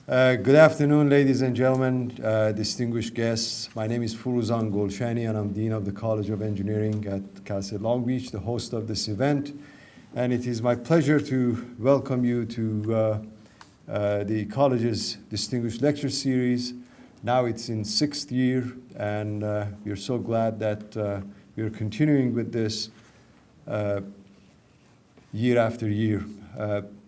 Good afternoon, ladies and gentlemen, distinguished guests. My name is Furuzan Golshani, and I'm Dean of the College of Engineering at Cal State Long Beach, the host of this event. And it is my pleasure to welcome you to the college's Distinguished Lecture Series. Now it's in 6th year, and we're so glad that we're continuing with this year after year.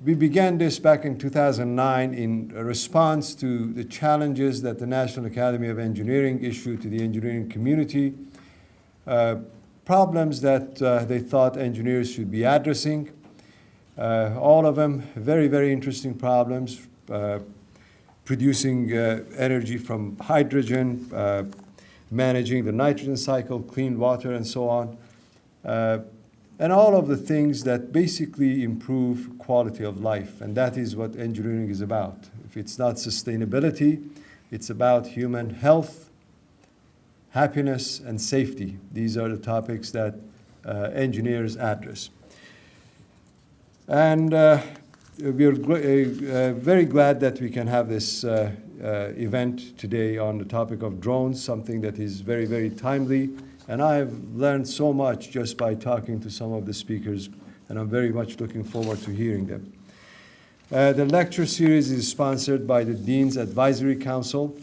We began this back in 2009 in response to the challenges that the National Academy of Engineering issued to the engineering community, problems that they thought engineers should be addressing. All of them very, very interesting problems, producing energy from hydrogen, managing the nitrogen cycle, clean water, and so on. And all of the things that basically improve quality of life. And that is what engineering is about. If it's not sustainability, it's about human health, happiness, and safety. These are the topics that engineers address. And we're very glad that we can have this event today on the topic of drones, something that is very, very timely. And I've learned so much just by talking to some of the speakers, and I'm very much looking forward to hearing them. The lecture series is sponsored by the Dean's Advisory Council,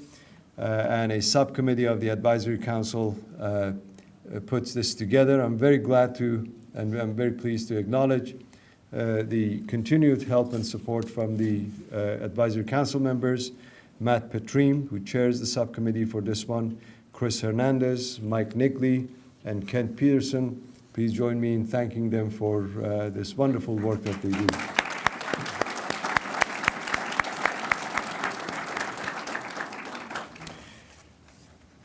and a subcommittee of the Advisory Council puts this together. I'm very glad to, and I'm very pleased to acknowledge the continued help and support from the Advisory Council members, Matt Petrim, who chairs the subcommittee for this one, Chris Hernandez, Mike Nigley, and Kent Peterson. Please join me in thanking them for this wonderful work that they do.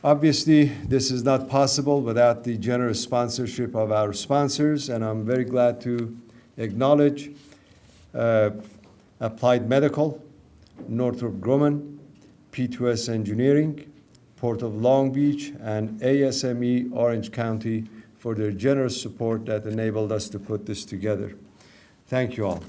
Obviously, this is not possible without the generous sponsorship of our sponsors, and I'm very glad to acknowledge Applied Medical, Northrop Grumman, P2S Engineering, Port of Long Beach, and ASME Orange County for their generous support that enabled us to put this together. Thank you all.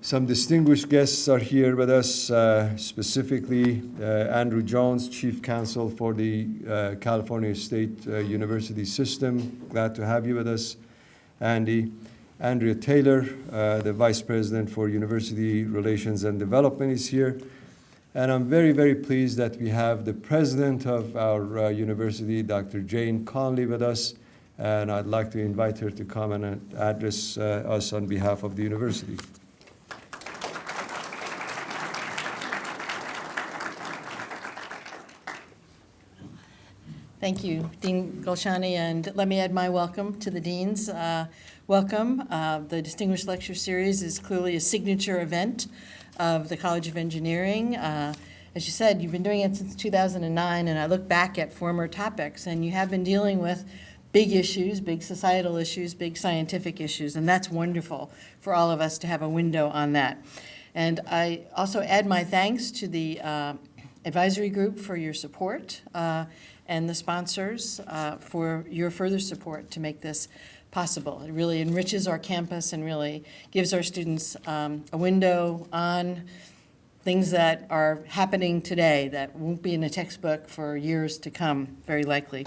Some distinguished guests are here with us, specifically Andrew Jones, Chief Counsel for the California State University System. Glad to have you with us, Andy. Andrea Taylor, the Vice President for University Relations and Development, is here. And I'm very, very pleased that we have the President of our university, Dr. Jane Conley, with us. And I'd like to invite her to come and address us on behalf of the university. Thank you, Dean Golshani, and let me add my welcome to the deans. Welcome. The Distinguished Lecture Series is clearly a signature event of the College of Engineering. As you said, you've been doing it since 2009, and I look back at former topics, and you have been dealing with big issues, big societal issues, big scientific issues, and that's wonderful for all of us to have a window on that. And I also add my thanks to the advisory group for your support, and the sponsors for your further support to make this possible. It really enriches our campus and really gives our students a window on things that are happening today that won't be in a textbook for years to come, very likely.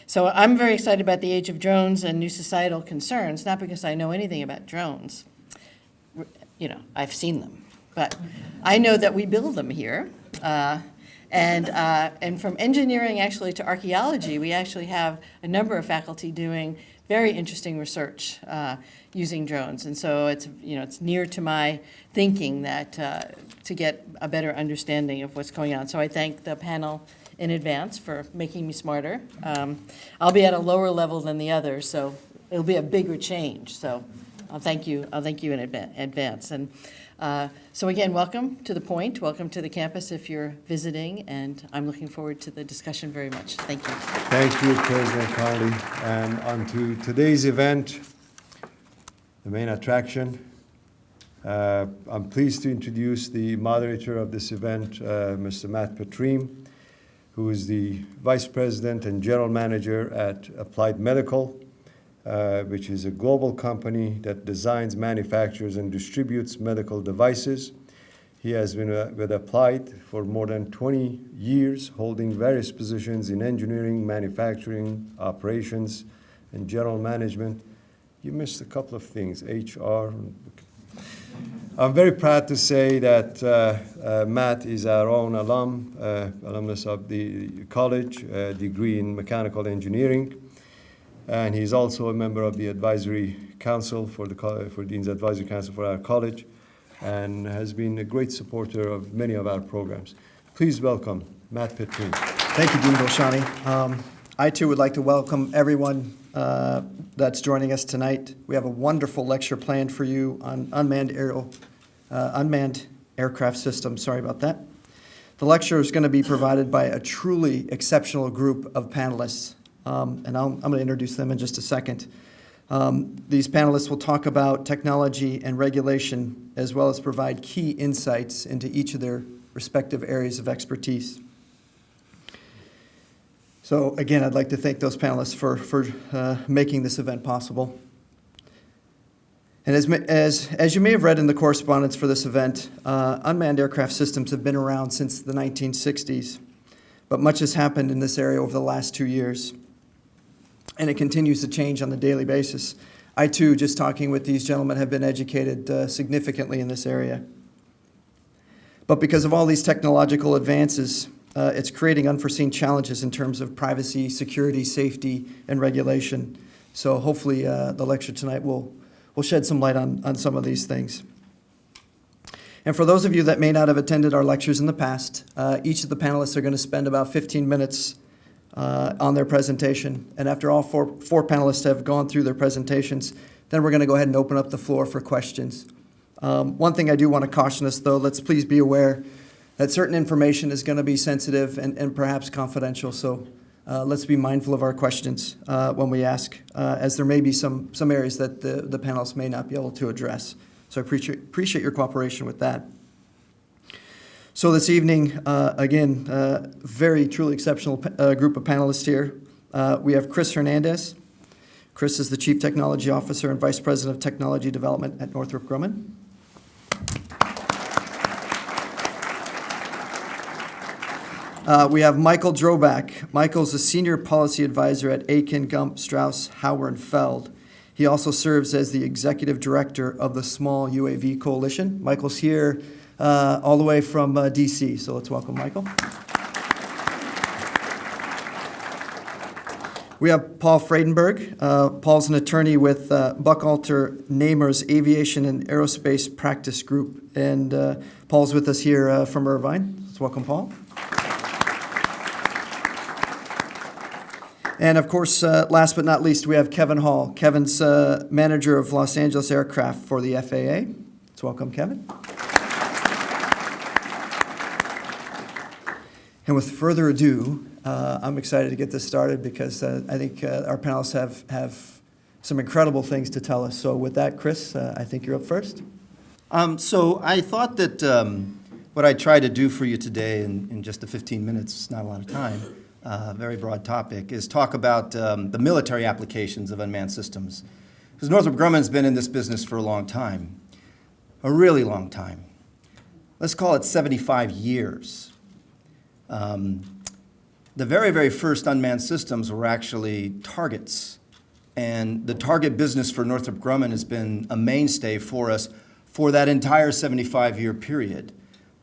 So I'm very excited about the age of drones and new societal concerns, not because I know anything about drones. You know, I've seen them, but I know that we build them here. And from engineering actually to archaeology, we actually have a number of faculty doing very interesting research using drones. And so it's, you know, it's near to my thinking that to get a better understanding of what's going on. So I thank the panel in advance for making me smarter. I'll be at a lower level than the others, so it'll be a bigger change. So I'll thank you in advance. And so again, welcome to the Point. Welcome to the campus if you're visiting, and I'm looking forward to the discussion very much. Thank you. Thank you, President Conley. And on to today's event, the main attraction. I'm pleased to introduce the moderator of this event, Mr. Matt who is the Vice President and General Manager at Applied Medical. which is a global company that designs, manufactures, and distributes medical devices. He has been with Applied for more than 20 years, holding various positions in engineering, manufacturing, operations, and general management. You missed a couple of things, HR. I'm very proud to say that Matt is our own alumnus of the college, degree in mechanical engineering. And he's also a member of the advisory council for Dean's Advisory Council for our college, and has been a great supporter of many of our programs. Please welcome Matt Petrine. Thank you, Dean Golshani. I too would like to welcome everyone that's joining us tonight. We have a wonderful lecture planned for you on unmanned aircraft systems. Sorry about that. The lecture is going to be provided by a truly exceptional group of panelists, and I'm going to introduce them in just a second. These panelists will talk about technology and regulation, as well as provide key insights into each of their respective areas of expertise. So again, I'd like to thank those panelists for making this event possible. And as you may have read in the correspondence for this event, unmanned aircraft systems have been around since the 1960s, but much has happened in this area over the last 2 years, and it continues to change on a daily basis. I too, just talking with these gentlemen, have been educated significantly in this area. But because of all these technological advances, it's creating unforeseen challenges in terms of privacy, security, safety, and regulation. So hopefully the lecture tonight will shed some light on some of these things. And for those of you that may not have attended our lectures in the past, each of the panelists are going to spend about 15 minutes on their presentation. And after all four panelists have gone through their presentations, then we're going to go ahead and open up the floor for questions. One thing I do want to caution us, though, let's please be aware that certain information is going to be sensitive and perhaps confidential. So let's be mindful of our questions when we ask, as there may be some areas that the panelists may not be able to address. So I appreciate your cooperation with that. So this evening, again, very truly exceptional group of panelists here. We have Chris Hernandez. Chris is the Chief Technology Officer and Vice President of Technology Development at Northrop Grumman. We have Michael Droback. Michael's a Senior Policy Advisor at Aiken, Gump, Strauss, Hauer, and Feld. He also serves as the Executive Director of the Small UAV Coalition. Michael's here all the way from D.C., so let's welcome Michael. We have Paul Friedenberg. Paul's an attorney with Buchalter Namer's Aviation and Aerospace Practice Group, and Paul's with us here from Irvine. Let's welcome Paul. And of course, last but not least, we have Kevin Hall. Kevin's manager of Los Angeles Aircraft for the FAA. Let's welcome Kevin. And with further ado, I'm excited to get this started because I think our panelists have some incredible things to tell us. So with that, Chris, I think you're up first. So I thought that what I try to do for you today in just the 15 minutes, not a lot of time, very broad topic, is talk about the military applications of unmanned systems. Because Northrop Grumman's been in this business for a long time, a really long time. Let's call it 75 years. The very, very first unmanned systems were actually targets. And the target business for Northrop Grumman has been a mainstay for us for that entire 75-year period.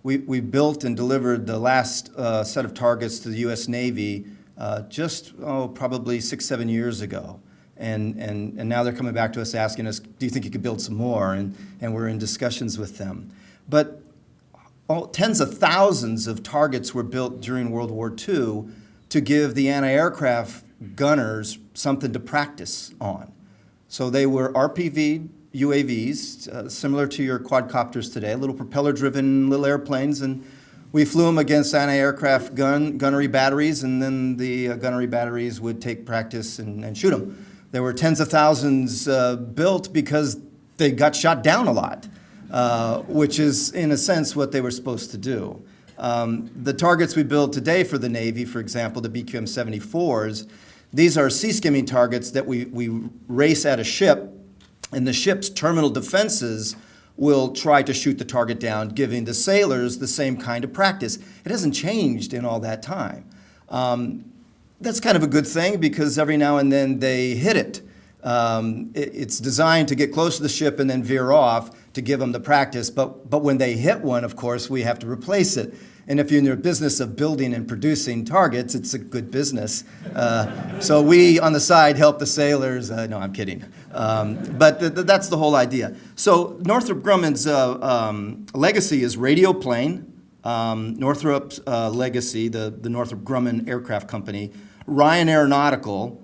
We built and delivered the last set of targets to the U.S. Navy probably 6-7 years ago. And now they're coming back to us asking us, do you think you could build some more? And we're in discussions with them. But tens of thousands of targets were built during World War II to give the anti-aircraft gunners something to practice on. So they were RPV UAVs, similar to your quadcopters today, little propeller-driven little airplanes, and we flew them against anti-aircraft gunnery batteries, and then the gunnery batteries would take practice and shoot them. There were tens of thousands built because they got shot down a lot, which is, in a sense, what they were supposed to do. The targets we build today for the Navy, for example, the BQM-74s, These are sea skimming targets that we race at a ship, and the ship's terminal defenses will try to shoot the target down, giving the sailors the same kind of practice. It hasn't changed in all that time. That's kind of a good thing because every now and then they hit it. It's designed to get close to the ship and then veer off to give them the practice, but when they hit one, of course, we have to replace it. And if you're in the business of building and producing targets, it's a good business. So we, on the side, help the sailors. No, I'm kidding. But that's the whole idea. So Northrop Grumman's legacy is radio plane. Northrop's legacy, the Northrop Grumman Aircraft Company. Ryan Aeronautical,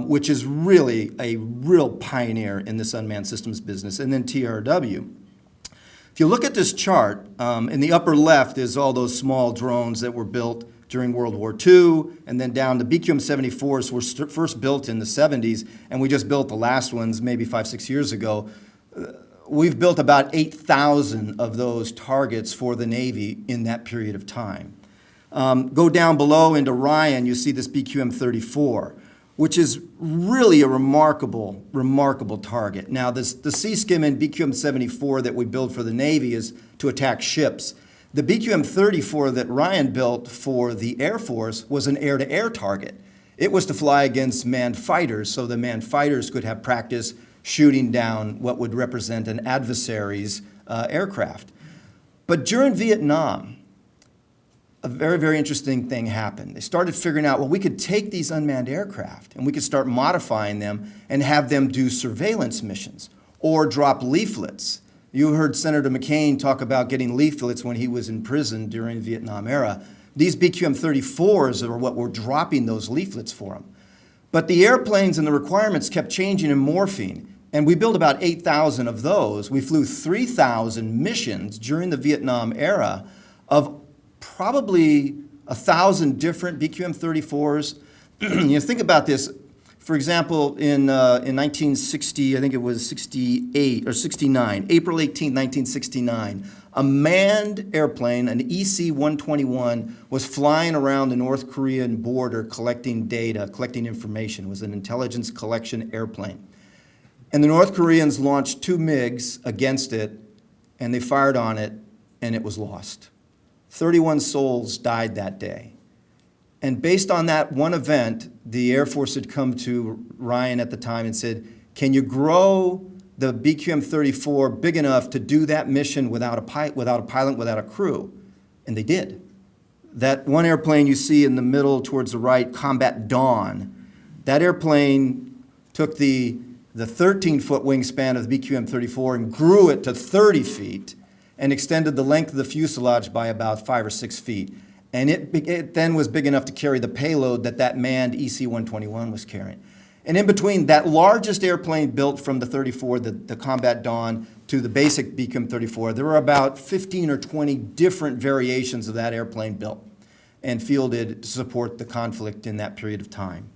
which is really a real pioneer in this unmanned systems business. And then TRW. If you look at this chart, in the upper left is all those small drones that were built during World War II, and then down the BQM-74s were first built in the 70s, and we just built the last ones maybe 5-6 years ago. We've built about 8,000 of those targets for the Navy in that period of time. Go down below into Ryan, you see this BQM-34. Which is really a remarkable, remarkable target. Now, the sea skimming BQM-74 that we build for the Navy is to attack ships. The BQM-34 that Ryan built for the Air Force was an air-to-air target. It was to fly against manned fighters, so the manned fighters could have practice shooting down what would represent an adversary's aircraft. But during Vietnam, a very, very interesting thing happened. They started figuring out, well, we could take these unmanned aircraft and we could start modifying them and have them do surveillance missions or drop leaflets. You heard Senator McCain talk about getting leaflets when he was in prison during the Vietnam era. These BQM-34s are what were dropping those leaflets for them. But the airplanes and the requirements kept changing and morphing, and we built about 8,000 of those. We flew 3,000 missions during the Vietnam era of probably 1,000 different BQM-34s. You think about this. For example, in 1960, I think it was 68 or 69, April 18, 1969, a manned airplane, an EC-121, was flying around the North Korean border collecting data, collecting information. It was an intelligence collection airplane. And the North Koreans launched 2 MiGs against it, and they fired on it, and it was lost. 31 souls died that day. And based on that one event, the Air Force had come to Ryan at the time and said, can you grow the BQM-34 big enough to do that mission without a pilot, without a crew? And they did. That one airplane you see in the middle towards the right, Combat Dawn, that airplane took the 13-foot wingspan of the BQM-34 and grew it to 30 feet and extended the length of the fuselage by about 5 or 6 feet. And it then was big enough to carry the payload that manned EC-121 was carrying. And in between that largest airplane built from the 34, the Combat Dawn, to the basic BQM-34, there were about 15 or 20 different variations of that airplane built and fielded to support the conflict in that period of time.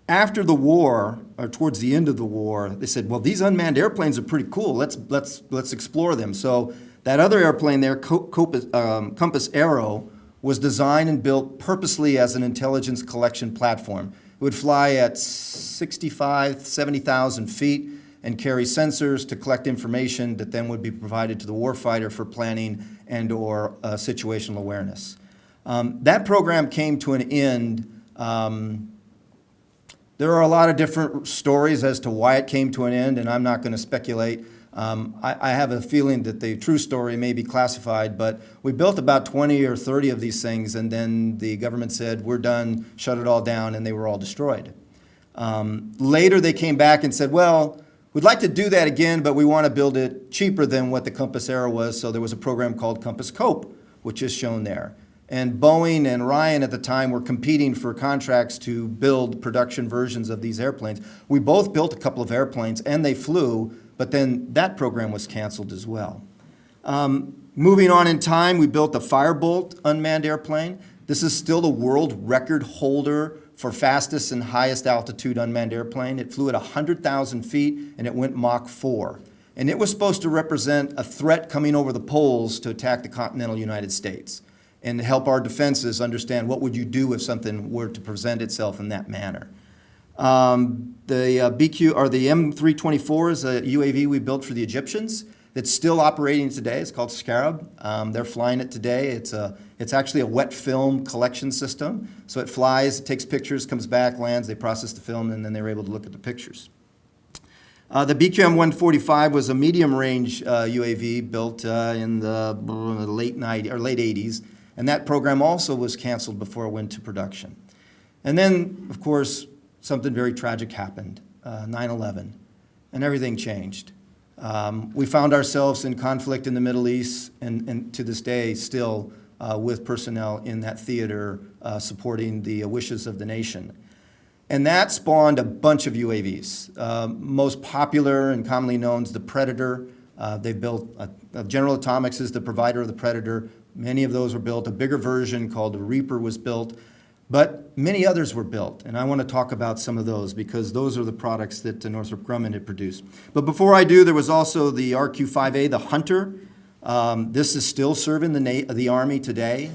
After the war, or towards the end of the war, they said, well, these unmanned airplanes are pretty cool. Let's explore them. So that other airplane there, Compass Arrow, was designed and built purposely as an intelligence collection platform. It would fly at 65,000, 70,000 feet and carry sensors to collect information that then would be provided to the warfighter for planning and or situational awareness. That program came to an end. There are a lot of different stories as to why it came to an end, and I'm not going to speculate. I have a feeling that the true story may be classified, but we built about 20 or 30 of these things, and then the government said, we're done, shut it all down, and they were all destroyed. Later, they came back and said, well, we'd like to do that again, but we want to build it cheaper than what the Compass Arrow was, so there was a program called Compass Cope, which is shown there. And Boeing and Ryan at the time were competing for contracts to build production versions of these airplanes. We both built a couple of airplanes, and they flew, but then that program was canceled as well. Moving on in time, we built the Firebolt unmanned airplane. This is still the world record holder for fastest and highest altitude unmanned airplane. It flew at 100,000 feet, and it went Mach 4. And it was supposed to represent a threat coming over the poles to attack the continental United States. and help our defenses understand what would you do if something were to present itself in that manner. The BQ or the M324 is a UAV we built for the Egyptians. It's still operating today. It's called Scarab. They're flying it today. It's actually a wet film collection system. So it flies, it takes pictures, comes back, lands, they process the film, and then they're able to look at the pictures. The BQM-145 was a medium-range UAV built in the late 80s, and that program also was canceled before it went to production. And then, of course, something very tragic happened, 9/11, and everything changed. We found ourselves in conflict in the Middle East, and to this day still with personnel in that theater supporting the wishes of the nation. And that spawned a bunch of UAVs. Most popular and commonly known is the Predator. They built, General Atomics is the provider of the Predator. Many of those were built. A bigger version called the Reaper was built. But many others were built, and I want to talk about some of those because those are the products that Northrop Grumman had produced. But before I do, there was also the RQ-5A, the Hunter. This is still serving the Army today.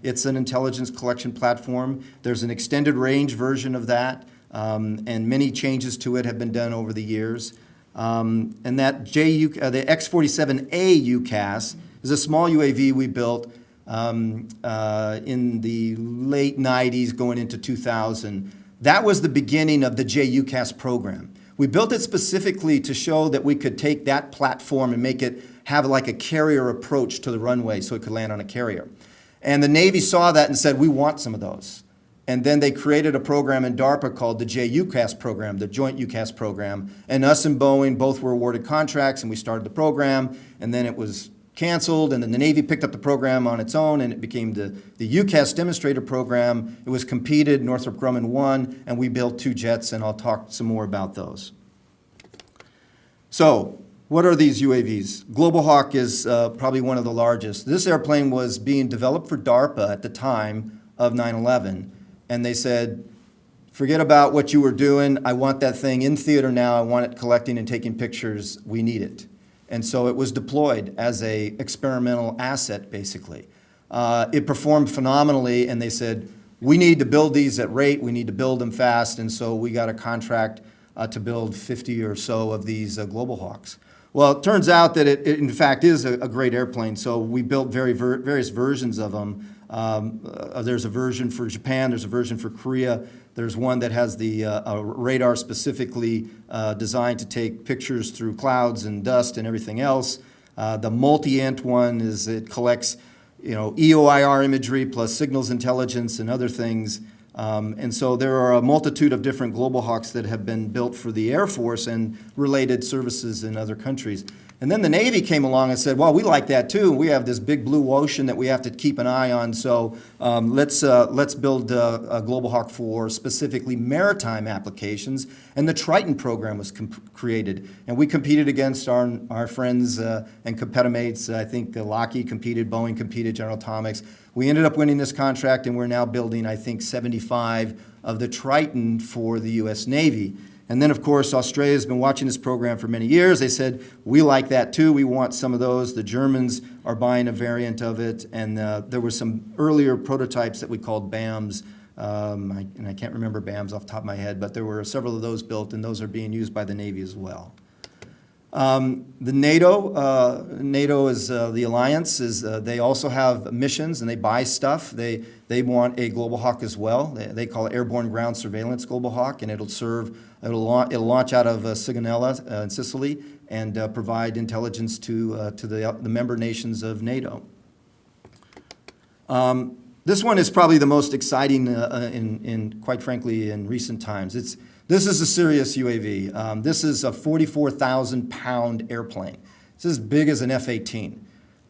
It's an intelligence collection platform. There's an extended range version of that, and many changes to it have been done over the years. And that the X-47A UCAS is a small UAV we built in the late 90s going into 2000. That was the beginning of the JUCAS program. We built it specifically to show that we could take that platform and make it have like a carrier approach to the runway so it could land on a carrier. And the Navy saw that and said, we want some of those. And then they created a program in DARPA called the JUCAS program, the Joint UCAS program. And us and Boeing both were awarded contracts, and we started the program, and then it was canceled, and then the Navy picked up the program on its own, and it became the UCAS demonstrator program. It was competed, Northrop Grumman won, and we built 2 jets, and I'll talk some more about those. So, what are these UAVs? Global Hawk is probably one of the largest. This airplane was being developed for DARPA at the time of 9/11, and they said, forget about what you were doing. I want that thing in theater now. I want it collecting and taking pictures. We need it. And so it was deployed as a experimental asset, basically. It performed phenomenally, and they said, we need to build these at rate, we need to build them fast, and so we got a contract to build 50 or so of these Global Hawks. Well, it turns out that it in fact is a great airplane, so we built various versions of them. There's a version for Japan, there's a version for Korea, there's one that has the radar specifically designed to take pictures through clouds and dust and everything else. The multi-int one it collects EOIR imagery plus signals intelligence and other things. And so there are a multitude of different Global Hawks that have been built for the Air Force and related services in other countries. And then the Navy came along and said, well, we like that too. We have this big blue ocean that we have to keep an eye on, so let's build a Global Hawk for specifically maritime applications. And the Triton program was created. And we competed against our friends and competimates. I think Lockheed competed, Boeing competed, General Atomics. We ended up winning this contract, and we're now building, I think, 75 of the Triton for the U.S. Navy. And then, of course, Australia's been watching this program for many years. They said, we like that too. We want some of those. The Germans are buying a variant of it. And there were some earlier prototypes that we called BAMs. And I can't remember BAMs off the top of my head, but there were several of those built, and those are being used by the Navy as well. The NATO is the alliance. They also have missions, and they buy stuff. They want a Global Hawk as well. They call it Airborne Ground Surveillance Global Hawk, and it'll launch out of Sigonella in Sicily and provide intelligence to the member nations of NATO. This one is probably the most exciting, quite frankly, in recent times. This is a serious UAV. This is a 44,000-pound airplane. It's as big as an F-18.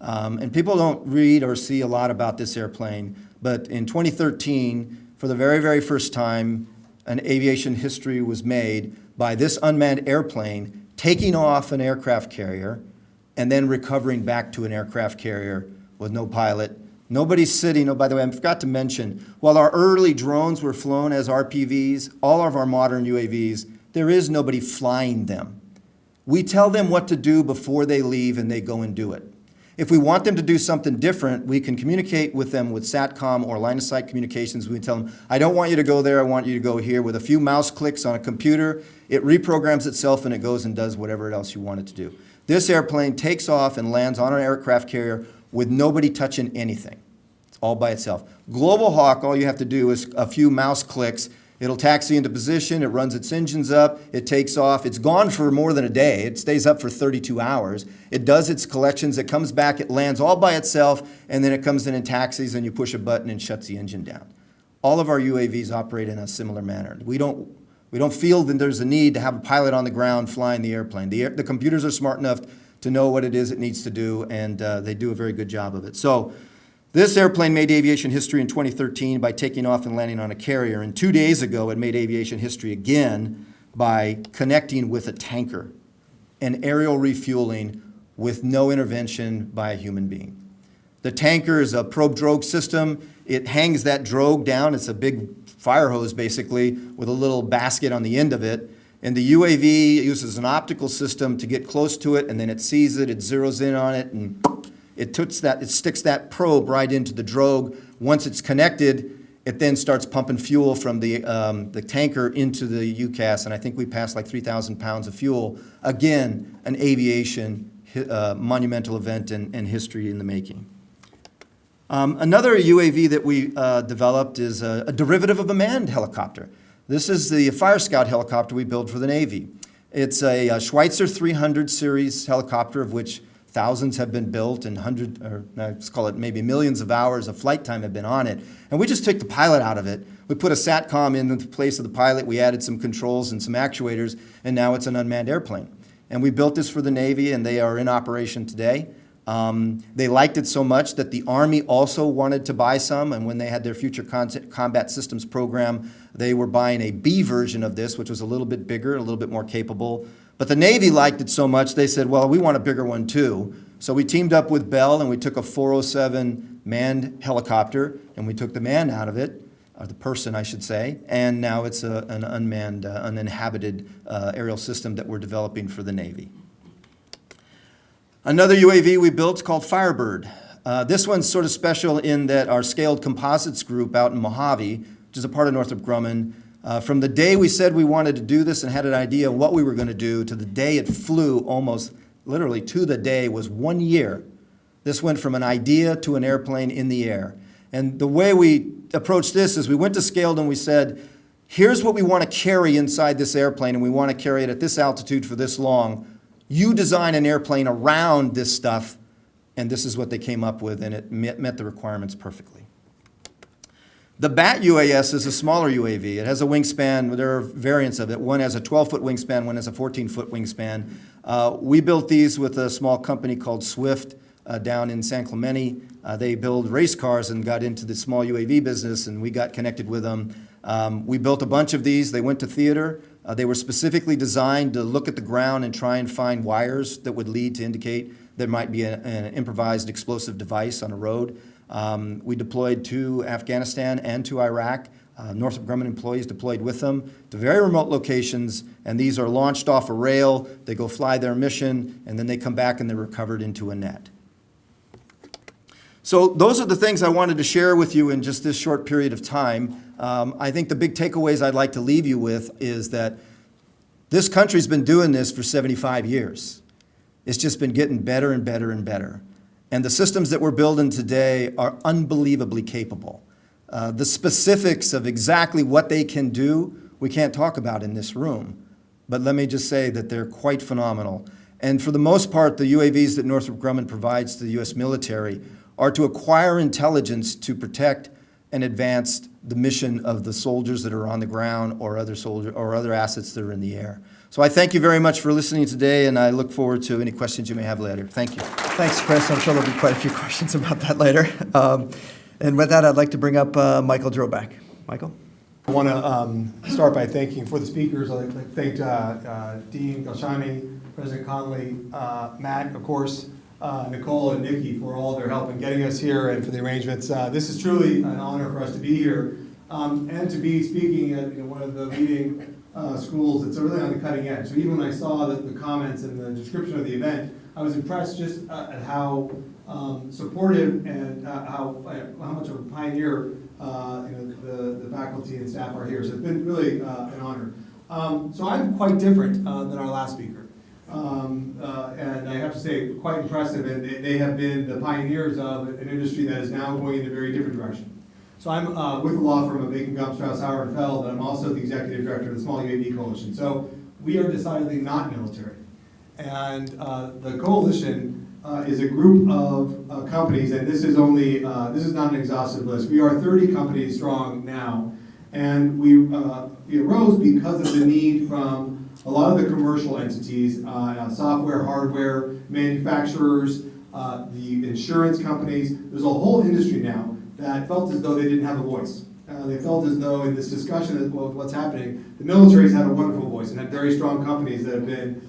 And people don't read or see a lot about this airplane, but in 2013, for the very, very first time, an aviation history was made by this unmanned airplane taking off an aircraft carrier and then recovering back to an aircraft carrier with no pilot. Nobody's sitting. Oh, by the way, I forgot to mention, while our early drones were flown as RPVs, all of our modern UAVs, there is nobody flying them. We tell them what to do before they leave, and they go and do it. If we want them to do something different, we can communicate with them with SATCOM or line-of-sight communications. We can tell them, I don't want you to go there, I want you to go here. With a few mouse clicks on a computer, it reprograms itself and it goes and does whatever else you want it to do. This airplane takes off and lands on an aircraft carrier with nobody touching anything. It's all by itself. Global Hawk, all you have to do is a few mouse clicks. It'll taxi into position, it runs its engines up, it takes off. It's gone for more than a day. It stays up for 32 hours. It does its collections, it comes back, it lands all by itself, and then it comes in and taxis, and you push a button and shuts the engine down. All of our UAVs operate in a similar manner. We don't feel that there's a need to have a pilot on the ground flying the airplane. The computers are smart enough to know what it is it needs to do, and they do a very good job of it. So this airplane made aviation history in 2013 by taking off and landing on a carrier. And 2 days ago, it made aviation history again by connecting with a tanker and aerial refueling with no intervention by a human being. The tanker is a probe drogue system. It hangs that drogue down. It's a big fire hose, basically, with a little basket on the end of it. And the UAV uses an optical system to get close to it, and then it sees it, it zeroes in on it, and it sticks that probe right into the drogue. Once it's connected, it then starts pumping fuel from the tanker into the UCAS, and I think we passed like 3,000 pounds of fuel. Again, an aviation monumental event and history in the making. Another UAV that we developed is a derivative of a manned helicopter. This is the Fire Scout helicopter we built for the Navy. It's a Schweitzer 300 series helicopter, of which thousands have been built and let's call it maybe millions of hours of flight time have been on it. And we just took the pilot out of it. We put a SATCOM in the place of the pilot. We added some controls and some actuators, and now it's an unmanned airplane. And we built this for the Navy, and they are in operation today. They liked it so much that the Army also wanted to buy some, and when they had their Future Combat Systems program, they were buying a B version of this, which was a little bit bigger, a little bit more capable. But the Navy liked it so much, they said, well, we want a bigger one too. So we teamed up with Bell, and we took a 407 manned helicopter, and we took the man out of it, or the person, I should say, and now it's an unmanned, uninhabited aerial system that we're developing for the Navy. Another UAV we built is called Firebird. This one's sort of special in that our scaled composites group out in Mojave, which is a part of Northrop Grumman, from the day we said we wanted to do this and had an idea of what we were going to do to the day it flew, almost literally to the day, was 1 year. This went from an idea to an airplane in the air. And the way we approached this is we went to Scaled and we said, here's what we want to carry inside this airplane, and we want to carry it at this altitude for this long. You design an airplane around this stuff, and this is what they came up with, and it met the requirements perfectly. The BAT UAS is a smaller UAV. It has a wingspan. There are variants of it. One has a 12-foot wingspan, one has a 14-foot wingspan. We built these with a small company called Swift down in San Clemente. They build race cars and got into the small UAV business, and we got connected with them. We built a bunch of these. They went to theater. They were specifically designed to look at the ground and try and find wires that would lead to indicate there might be an improvised explosive device on a road. We deployed to Afghanistan and to Iraq. Northrop Grumman employees deployed with them to very remote locations, and these are launched off a rail. They go fly their mission, and then they come back and they're recovered into a net. So those are the things I wanted to share with you in just this short period of time. I think the big takeaways I'd like to leave you with is that this country's been doing this for 75 years. It's just been getting better and better and better. And the systems that we're building today are unbelievably capable. The specifics of exactly what they can do, we can't talk about in this room. But let me just say that they're quite phenomenal. And for the most part, the UAVs that Northrop Grumman provides to the U.S. military are to acquire intelligence to protect and advance the mission of the soldiers that are on the ground or other assets that are in the air. So I thank you very much for listening today, and I look forward to any questions you may have later. Thank you. Thanks, Chris. I'm sure there'll be quite a few questions about that later. And with that, I'd like to bring up Michael Droback. Michael? I want to start by thanking for the speakers. I'd like to thank Dean Galshani, President Conley, Matt, of course, Nicole and Nikki for all their help in getting us here and for the arrangements. This is truly an honor for us to be here and to be speaking at one of the leading schools that's really on the cutting edge. So even when I saw the comments and the description of the event, I was impressed just at how supportive and how much of a pioneer the faculty and staff are here. So it's been really an honor. So I'm quite different than our last speaker. And I have to say, quite impressive, and they have been the pioneers of an industry that is now going in a very different direction. So I'm with the law firm of Bacon, Gump, Strauss, Howard, and Feld, and I'm also the executive director of the Small UAV Coalition. So we are decidedly not military. And the coalition is a group of companies, and this is only, this is not an exhaustive list. We are 30 companies strong now, and we arose because of the need from a lot of the commercial entities, software, hardware, manufacturers, the insurance companies. There's a whole industry now that felt as though they didn't have a voice. They felt as though in this discussion of what's happening, the military's had a wonderful voice and had very strong companies that have been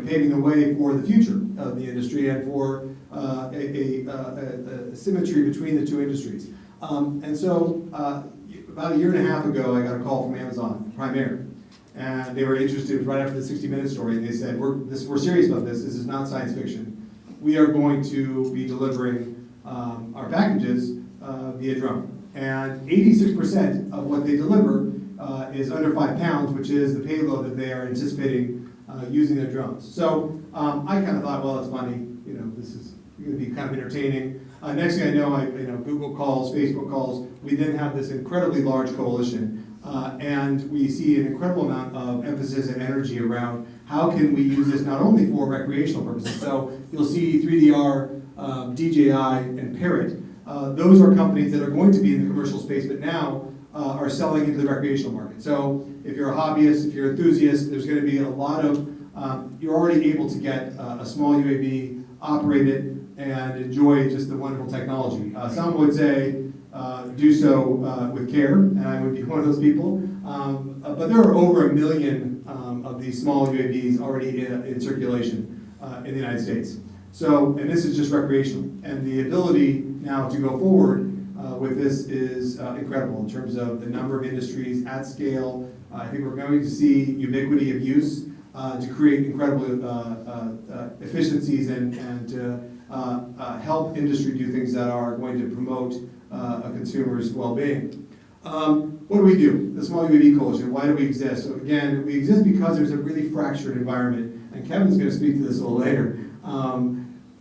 paving the way for the future of the industry and for a symmetry between the two industries. And so about a year and a half ago, I got a call from Amazon Prime Air. And they were interested, it was right after the 60 Minutes story, and they said, we're serious about this is not science fiction. We are going to be delivering our packages via drone. And 86% of what they deliver is under 5 pounds, which is the payload that they are anticipating using their drones. So I kind of thought, well, it's funny, this is going to be kind of entertaining. Next thing I know, Google calls, Facebook calls. We then have this incredibly large coalition. And we see an incredible amount of emphasis and energy around how can we use this not only for recreational purposes. So you'll see 3DR, DJI, and Parrot. Those are companies that are going to be in the commercial space, but now are selling into the recreational market. So if you're a hobbyist, if you're an enthusiast, there's going to be a lot of, you're already able to get a small UAV, operate it, and enjoy just the wonderful technology. Some would say, do so with care, and I would be one of those people. But there are over 1 million of these small UAVs already in circulation in the United States. So, and this is just recreational. And the ability now to go forward with this is incredible in terms of the number of industries at scale. I think we're going to see ubiquity of use to create incredible efficiencies and to help industry do things that are going to promote a consumer's well-being. What do? The Small UAV Coalition, why do we exist? So again, we exist because there's a really fractured environment, and Kevin's going to speak to this a little later.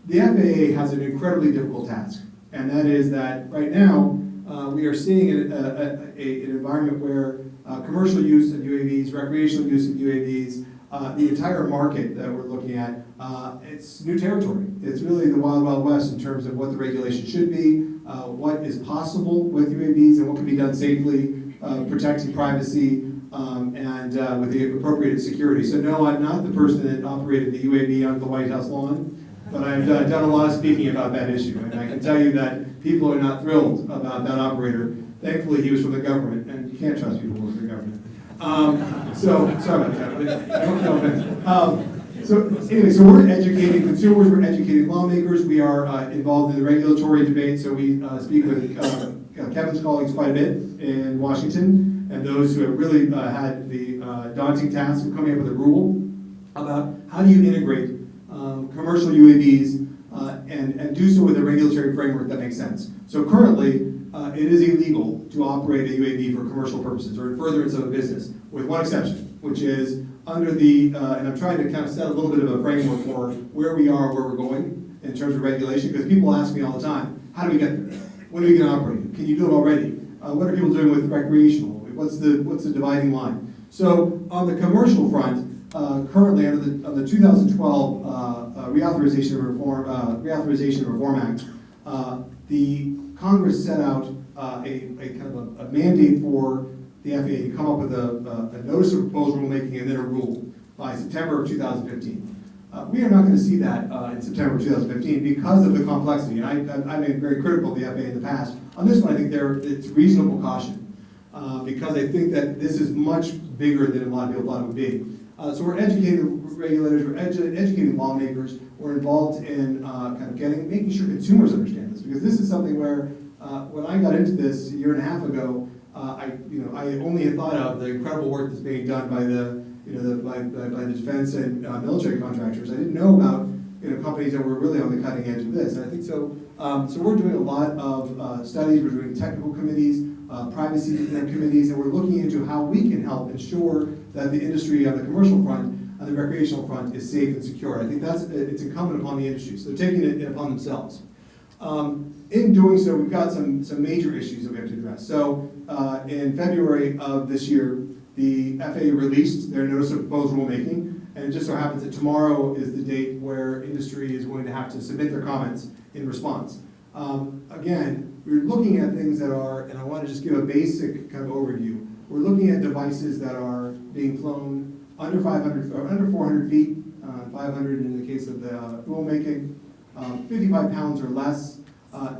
The FAA has an incredibly difficult task, and that is that right now we are seeing an environment where commercial use of UAVs, recreational use of UAVs, the entire market that we're looking at, it's new territory. It's really the wild, wild west in terms of what the regulation should be, what is possible with UAVs and what can be done safely, protecting privacy, and with the appropriate security. So no, I'm not the person that operated the UAV on the White House lawn, but I've done a lot of speaking about that issue. And I can tell you that people are not thrilled about that operator. Thankfully, he was from the government, and you can't trust people who work for the government. So, sorry about that, but no offense. So anyway, so we're educating consumers, we're educating lawmakers, we are involved in the regulatory debate, so we speak with Kevin's colleagues quite a bit in Washington, and those who have really had the daunting task of coming up with a rule about how do you integrate commercial UAVs and do so with a regulatory framework that makes sense. So currently, it is illegal to operate a UAV for commercial purposes or in furtherance of a business, with one exception, which is under the, and I'm trying to kind of set a little bit of a framework for where we are, where we're going in terms of regulation, because people ask me all the time, how do we get there? When are we going to operate it? Can you do it already? What are people doing with recreational? What's the dividing line? So on the commercial front, currently under the 2012 Reauthorization and Reform Act, the Congress set out a kind of a mandate for the FAA to come up with a notice of proposed rulemaking and then a rule by September of 2015. We are not going to see that in September of 2015 because of the complexity. And I've been very critical of the FAA in the past. On this one, I think it's reasonable caution because I think that this is much bigger than a lot of people thought it would be. So we're educating regulators, we're educating lawmakers, we're involved in kind of making sure consumers understand this, because this is something where when I got into this a year and a half ago, I only had thought of the incredible work that's being done by the by the defense and military contractors. I didn't know about companies that were really on the cutting edge of this. And I think so. So we're doing a lot of studies. We're doing technical committees, privacy committees, and we're looking into how we can help ensure that the industry on the commercial front, on the recreational front, is safe and secure. I think it's incumbent upon the industry. So they're taking it upon themselves. In doing so, we've got some major issues that we have to address. So in February of this year, the FAA released their notice of proposed rulemaking, and it just so happens that tomorrow is the date where industry is going to have to submit their comments in response. Again, we're looking at things that are, and I want to just give a basic kind of overview. We're looking at devices that are being flown under 500 or under 400 feet, 500 in the case of the rulemaking, 55 pounds or less,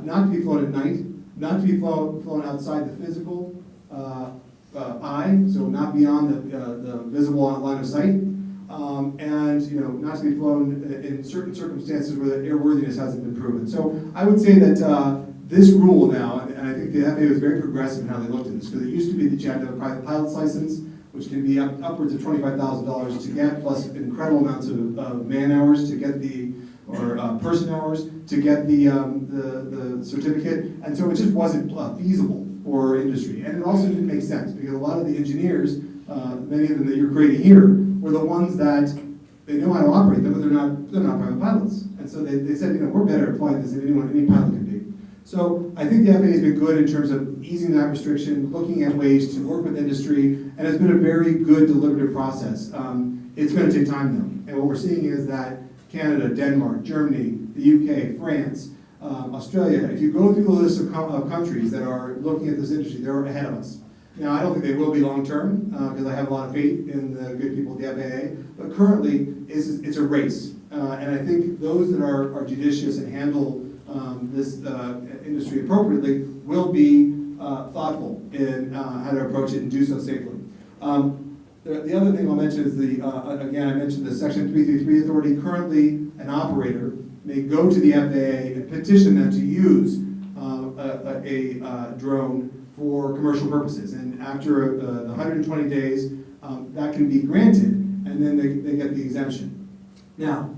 not to be flown at night, not to be flown outside the physical eye, so not beyond the visible line of sight, and not to be flown in certain circumstances where the airworthiness hasn't been proven. So I would say that this rule now, and I think the FAA was very progressive in how they looked at this, because it used to be that you had to have a private pilot's license, which can be upwards of $25,000 to get, plus incredible amounts of man hours to get or person hours to get the certificate, and so it just wasn't feasible for industry. And it also didn't make sense, because a lot of the engineers, many of them that you're creating here, were the ones that they know how to operate them, but they're not private pilots. And so they said, we're better at flying this than any pilot can be. So I think the FAA has been good in terms of easing that restriction, looking at ways to work with industry, and it's been a very good deliberative process. It's going to take time though, and what we're seeing is that Canada, Denmark, Germany, the UK, France, Australia, if you go through the list of countries that are looking at this industry, they're ahead of us. Now, I don't think they will be long-term, because I have a lot of faith in the good people at the FAA, but currently, it's a race. And I think those that are judicious and handle this industry appropriately will be thoughtful in how to approach it and do so safely. The other thing I'll mention is again, I mentioned the Section 333 authority. Currently, an operator may go to the FAA and petition them to use a drone for commercial purposes. And after the 120 days, that can be granted, and then they get the exemption. Now,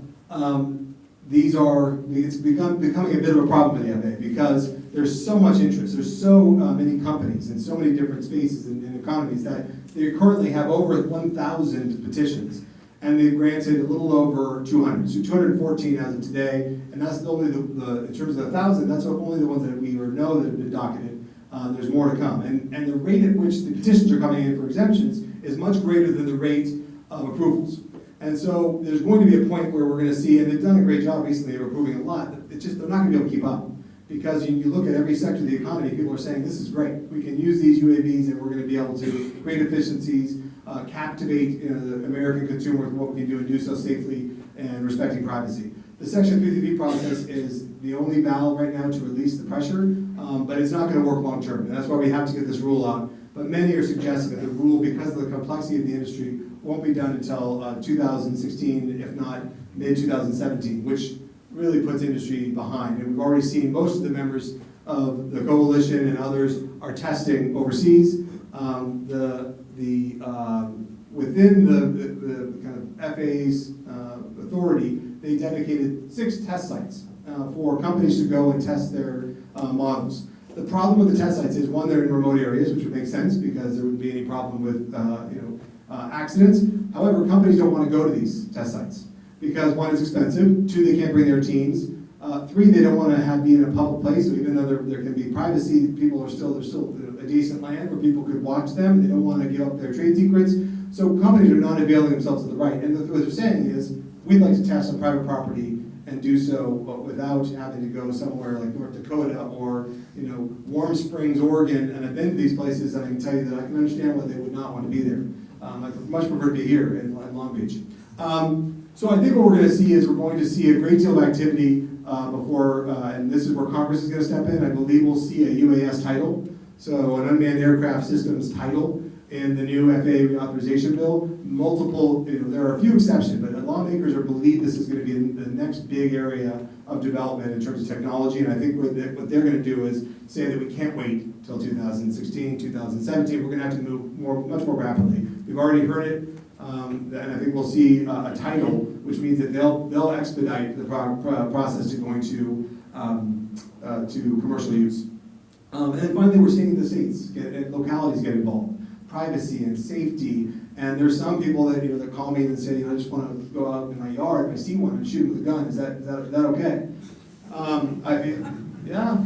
it's becoming a bit of a problem for the FAA, because there's so much interest. There's so many companies in so many different spaces and economies that they currently have over 1,000 petitions, and they've granted a little over 200. So 214 as of today, and that's only in terms of 1,000, that's only the ones that we know that have been docketed. There's more to come. And the rate at which the petitions are coming in for exemptions is much greater than the rate of approvals. And so there's going to be a point where we're going to see, and they've done a great job recently of approving a lot, it's just they're not going to be able to keep up. Because you look at every sector of the economy, people are saying, this is great. We can use these UAVs and we're going to be able to create efficiencies, captivate the American consumer with what we can do and do so safely and respecting privacy. The Section 333 process is the only valve right now to release the pressure, but it's not going to work long term. And that's why we have to get this rule out. But many are suggesting that the rule, because of the complexity of the industry, won't be done until 2016, if not mid-2017, which really puts industry behind. And we've already seen most of the members of the coalition and others are testing overseas. Within the kind of FAA's authority, they dedicated 6 test sites for companies to go and test their models. The problem with the test sites is, one, they're in remote areas, which would make sense because there wouldn't be any problem with accidents. However, companies don't want to go to these test sites because, 1, it's expensive, 2, they can't bring their teams, 3, they don't want to be in a public place. So even though there can be privacy, there's still a decent land where people could watch them. They don't want to give up their trade secrets. So companies are not availing themselves of the right. And what they're saying is, we'd like to test on private property and do so, but without having to go somewhere like North Dakota or Warm Springs, Oregon. And I've been to these places, and I can tell you that I can understand why they would not want to be there. I'd much prefer to be here in Long Beach. So I think what we're going to see is we're going to see a great deal of activity before, and this is where Congress is going to step in. I believe we'll see a UAS title, so an unmanned aircraft systems title in the new FAA reauthorization bill. Multiple, there are a few exceptions, but lawmakers believe this is going to be the next big area of development in terms of technology. And I think what they're going to do is say that we can't wait till 2016, 2017. We're going to have to move much more rapidly. We've already heard it And I think we'll see a title, which means that they'll expedite the process to going to commercial use. And then finally, we're seeing the states and localities get involved, privacy and safety. And there's some people that that call me and say, I just want to go out in my yard and I see one and shoot with a gun. Is that okay? Yeah,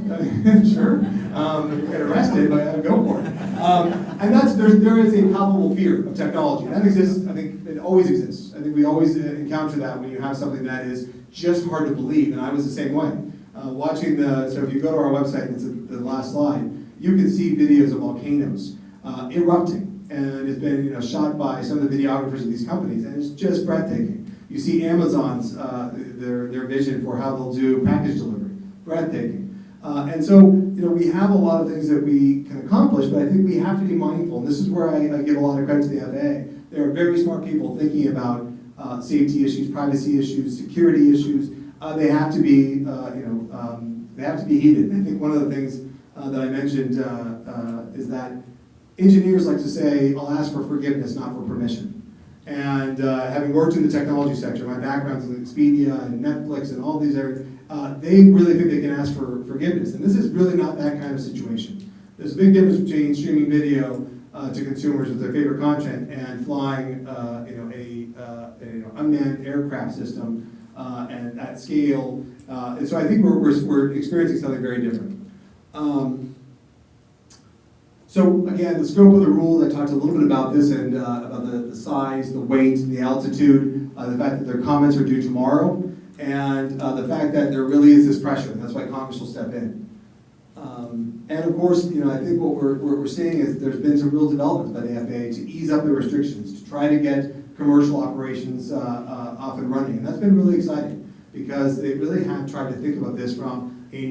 sure. Get arrested, but I gotta go for it. And there is a palpable fear of technology. And that exists. I think it always exists. I think we always encounter that when you have something that is just hard to believe. And I was the same way. So if you go to our website, and it's the last slide, you can see videos of volcanoes erupting. And it's been shot by some of the videographers of these companies, and it's just breathtaking. You see Amazon's their vision for how they'll do package delivery, breathtaking. And so we have a lot of things that we can accomplish, but I think we have to be mindful. And this is where I give a lot of credit to the FAA. There are very smart people thinking about safety issues, privacy issues, security issues. They have to be they have to be heeded. And I think one of the things that I mentioned is that engineers like to say, I'll ask for forgiveness, not for permission. And having worked in the technology sector, my background's in Expedia and Netflix and all these areas, they really think they can ask for forgiveness. And this is really not that kind of situation. There's a big difference between streaming video to consumers with their favorite content and flying an unmanned aircraft system and at scale. And so I think we're experiencing something very different. So again, the scope of the rule, I talked a little bit about this and about the size, the weight, the altitude, the fact that their comments are due tomorrow, and the fact that there really is this pressure, and that's why Congress will step in. And of course, I think what we're seeing is there's been some real developments by the FAA to ease up the restrictions, to try to get commercial operations off and running, and that's been really exciting because they really have tried to think about this from a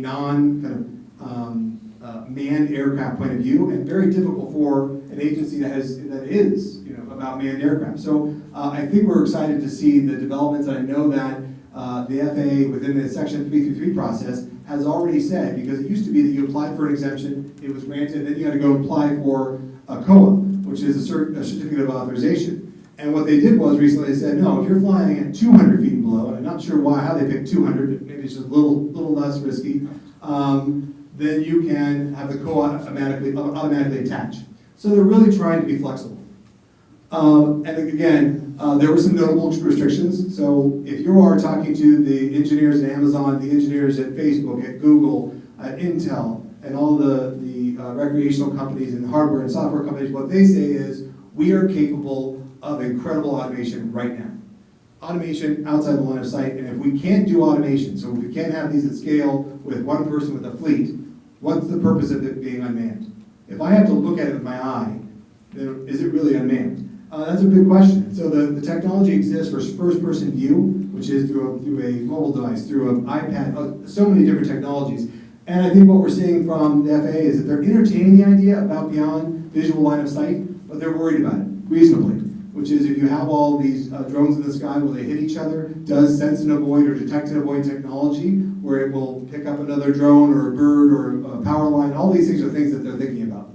manned aircraft point of view, and very difficult for an agency that is about manned aircraft. So I think we're excited to see the developments, and I know that the FAA within the Section 333 process has already said, because it used to be that you applied for an exemption, it was granted, then you had to go apply for a COA, which is a certificate of authorization. And what they did was recently they said, no, if you're flying at 200 feet and below, and I'm not sure how they picked 200, maybe it's just a little less risky, then you can have the COA automatically attach. So they're really trying to be flexible. And again, there were some notable restrictions. So if you are talking to the engineers at Amazon, the engineers at Facebook, at Google, at Intel, and all the recreational companies and hardware and software companies, what they say is, we are capable of incredible automation right now. Automation outside the line of sight, and if we can't do automation, so if we can't have these at scale with one person with a fleet, what's the purpose of it being unmanned? If I have to look at it with my eye, then is it really unmanned? That's a big question. So the technology exists for first-person view, which is through a mobile device, through an iPad, so many different technologies. And I think what we're seeing from the FAA is that they're entertaining the idea about beyond visual line of sight, but they're worried about it, reasonably. Which is if you have all these drones in the sky, will they hit each other? Does sense and avoid or detect and avoid technology, where it will pick up another drone or a bird or a power line? All these things are things that they're thinking about.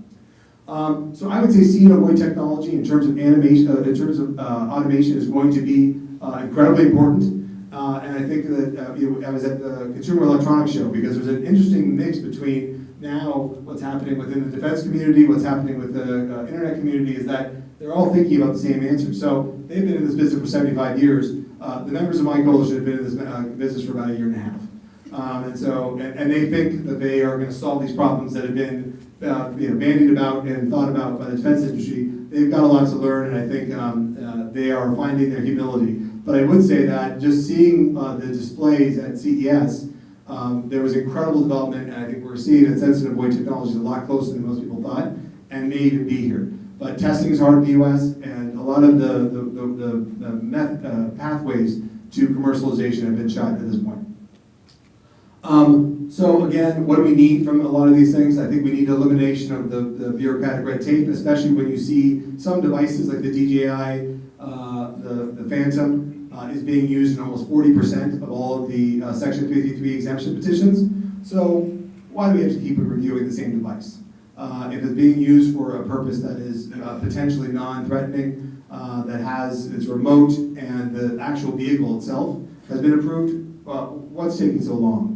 So I would say see and avoid technology in terms of animation, in terms of automation is going to be incredibly important. And I think that I was at the Consumer Electronics Show because there's an interesting mix between now what's happening within the defense community, what's happening with the internet community is that they're all thinking about the same answer. So they've been in this business for 75 years. The members of my coalition have been in this business for about a year and a half. And they think that they are going to solve these problems that have been bandied about and thought about by the defense industry. They've got a lot to learn, and I think they are finding their humility. But I would say that just seeing the displays at CES, there was incredible development, and I think we're seeing that sense and avoid technology is a lot closer than most people thought, and may even be here. But testing is hard in the U.S., and a lot of the pathways to commercialization have been shot at this point. So again, what do we need from a lot of these things? I think we need elimination of the bureaucratic red tape, especially when you see some devices like the DJI, the Phantom, is being used in almost 40% of all of the Section 333 exemption petitions. So why do we have to keep reviewing the same device? if it's being used for a purpose that is potentially non-threatening, it's remote, and the actual vehicle itself has been approved, what's taking so long?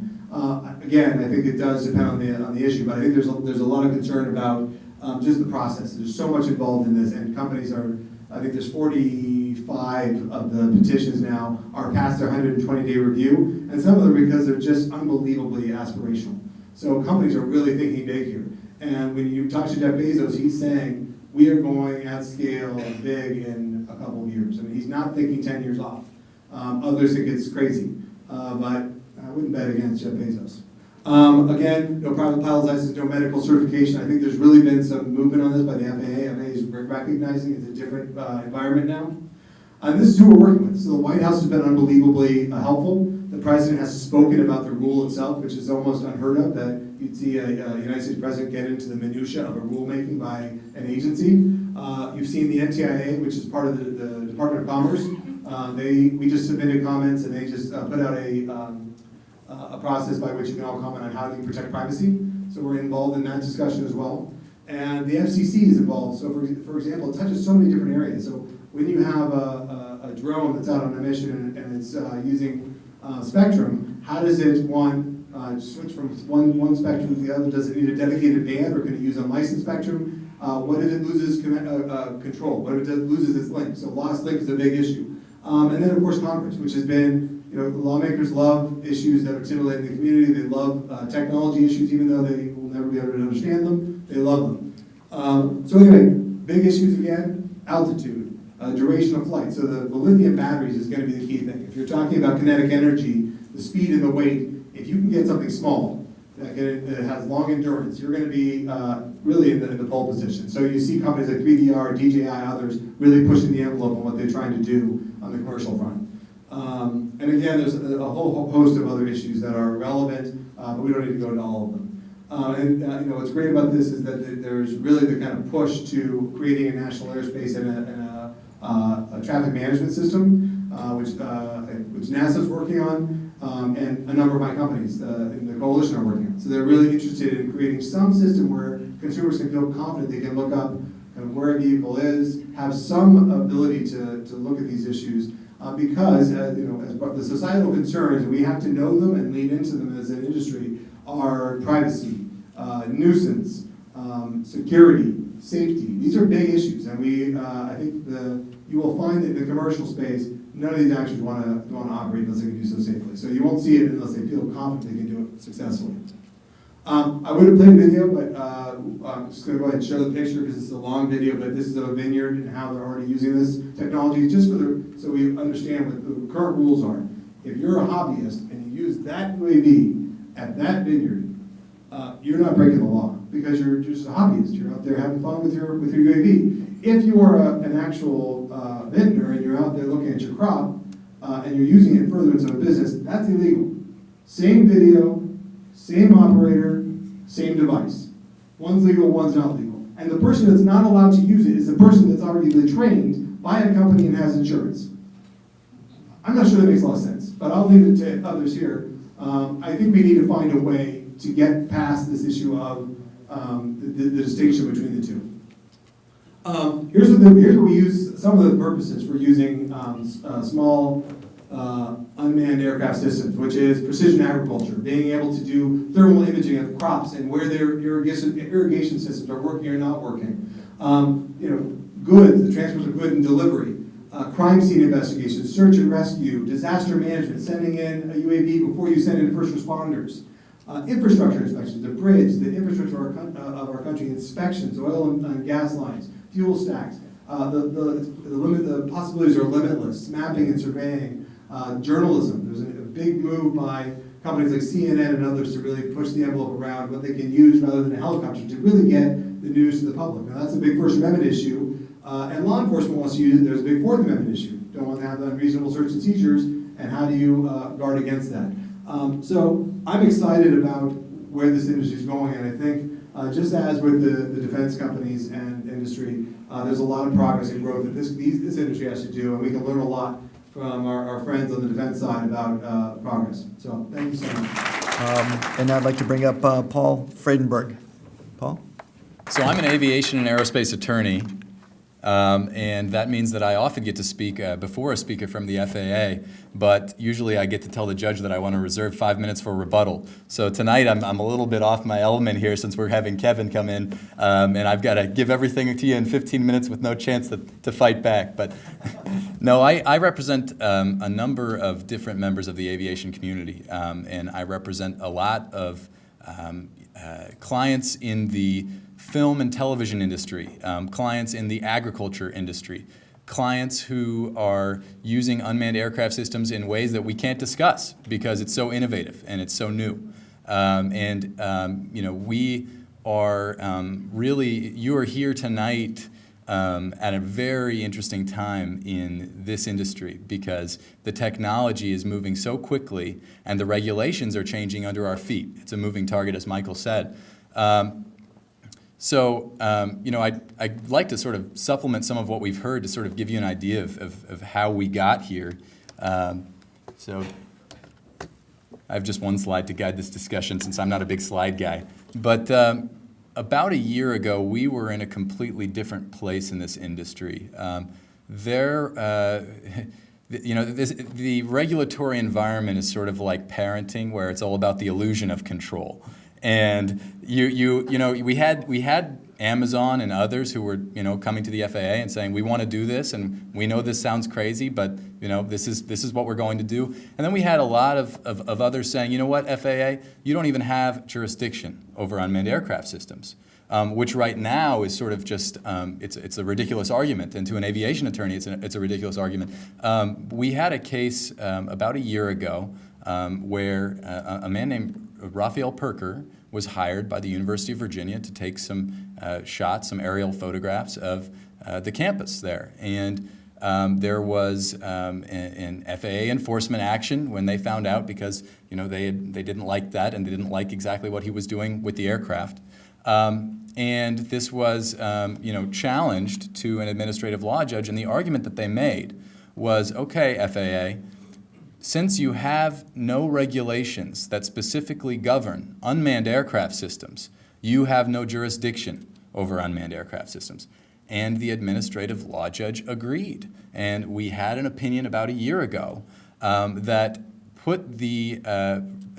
Again, I think it does depend on the issue, but I think there's a lot of concern about just the process. There's so much involved in this, and companies I think there's 45 of the petitions now are past their 120-day review, and some of them because they're just unbelievably aspirational. So companies are really thinking big here. And when you talk to Jeff Bezos, he's saying, we are going at scale big in a couple of years. I mean, he's not thinking 10 years off. Others think it's crazy, but I wouldn't bet against Jeff Bezos. Again, no private pilot's license, no medical certification. I think there's really been some movement on this by the FAA. FAA is recognizing it's a different environment now. And this is who we're working with. So the White House has been unbelievably helpful. The president has spoken about the rule itself, which is almost unheard of, that you'd see a United States president get into the minutia of a rulemaking by an agency. You've seen the NTIA, which is part of the Department of Commerce. We just submitted comments, and they just put out a process by which you can all comment on how do you protect privacy. So we're involved in that discussion as well. And the FCC is involved. So for example, it touches so many different areas. So when you have a drone that's out on a mission and it's using spectrum, how does it, switch from one spectrum to the other? Does it need a dedicated band, or can it use unlicensed spectrum? What if it loses control? What if it loses its link? So lost link is a big issue. And then of course Congress, which has been, lawmakers love issues that are titillating the community. They love technology issues, even though they will never be able to understand them. They love them. So anyway, big issues again, altitude, duration of flight. So the lithium batteries is going to be the key thing. If you're talking about kinetic energy, the speed and the weight, if you can get something small that has long endurance, you're going to be really in the pole position. So you see companies like 3DR, DJI, others really pushing the envelope on what they're trying to do on the commercial front. And again, there's a whole host of other issues that are relevant, but we don't need to go into all of them. What's great about this is that there's really the kind of push to creating a national airspace and a traffic management system, which NASA's working on, and a number of my companies in the coalition are working on. So they're really interested in creating some system where consumers can feel confident they can look up where a vehicle is, have some ability to look at these issues, because as the societal concerns, we have to know them and lean into them as an industry, are privacy, nuisance, security, safety. These are big issues, and I think you will find that in the commercial space, none of these actors want to operate unless they can do so safely. So you won't see it unless they feel confident they can do it successfully. I would have played video, but I'm just going to go ahead and show the picture because it's a long video, but this is of a vineyard and how they're already using this technology, just so we understand what the current rules are. If you're a hobbyist and you use that UAV at that vineyard, you're not breaking the law because you're just a hobbyist. You're out there having fun with your UAV. If you are an actual vendor and you're out there looking at your crop and you're using it in furtherance of a business, that's illegal. Same video, same operator, same device. One's legal, one's not legal. And the person that's not allowed to use it is the person that's already been trained by a company and has insurance. I'm not sure that makes a lot of sense, but I'll leave it to others here. I think we need to find a way to get past this issue of the distinction between the two. Here's what we use, some of the purposes for using small unmanned aircraft systems, which is precision agriculture, being able to do thermal imaging of crops and where their irrigation systems are working or not working. Goods, the transport of goods and delivery, crime scene investigation, search and rescue, disaster management, sending in a UAV before you send in first responders. Infrastructure inspections, the bridge, the infrastructure of our country, inspections, oil and gas lines, fuel stacks. The possibilities are limitless. Mapping and surveying, journalism. There's a big move by companies like CNN and others to really push the envelope around what they can use rather than a helicopter to really get the news to the public. Now that's a big First Amendment issue, and law enforcement wants to use it. There's a big Fourth Amendment issue. Don't want to have unreasonable search and seizures, and how do you guard against that? So I'm excited about where this industry is going, and I think just as with the defense companies and industry, there's a lot of progress and growth that this industry has to do, and we can learn a lot from our friends on the defense side about progress. So thank you so much. And I'd like to bring up Paul Friedenberg. Paul? So I'm an aviation and aerospace attorney, and that means that I often get to speak before a speaker from the FAA, but usually I get to tell the judge that I want to reserve 5 minutes for rebuttal. So tonight I'm a little bit off my element here since we're having Kevin come in, and I've got to give everything to you in 15 minutes with no chance to fight back. But no, I represent a number of different members of the aviation community, and I represent a lot of clients in the film and television industry, clients in the agriculture industry, clients who are using unmanned aircraft systems in ways that we can't discuss because it's so innovative and it's so new. We are you are here tonight at a very interesting time in this industry because the technology is moving so quickly and the regulations are changing under our feet. It's a moving target, as Michael said. I'd like to sort of supplement some of what we've heard to sort of give you an idea of how we got here. So I have just one slide to guide this discussion since I'm not a big slide guy. But about a year ago, we were in a completely different place in this industry. The regulatory environment is sort of like parenting, where it's all about the illusion of control. And we had Amazon and others who were coming to the FAA and saying we want to do this and we know this sounds crazy, but this is what we're going to do. And then we had a lot of others saying, you know what, FAA, you don't even have jurisdiction over unmanned aircraft systems, which right now is sort of just it's a ridiculous argument, and to an aviation attorney it's a ridiculous argument. We had a case about a year ago where a man named Raphael Perker was hired by the University of Virginia to take some shots, some aerial photographs of the campus there. And there was an FAA enforcement action when they found out because they didn't like that and they didn't like exactly what he was doing with the aircraft. And this was challenged to an administrative law judge, and the argument that they made was, okay, FAA, since you have no regulations that specifically govern unmanned aircraft systems, you have no jurisdiction over unmanned aircraft systems. And the administrative law judge agreed. And we had an opinion about a year ago that put the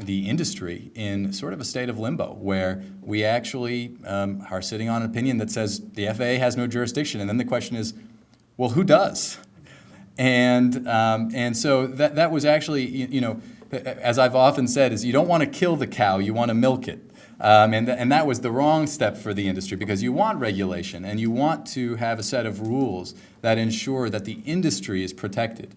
industry in sort of a state of limbo, where we actually are sitting on an opinion that says the FAA has no jurisdiction. And then the question is, well, who does? And so that was actually, as I've often said, is you don't want to kill the cow, you want to milk it. And that was the wrong step for the industry, because you want regulation and you want to have a set of rules that ensure that the industry is protected.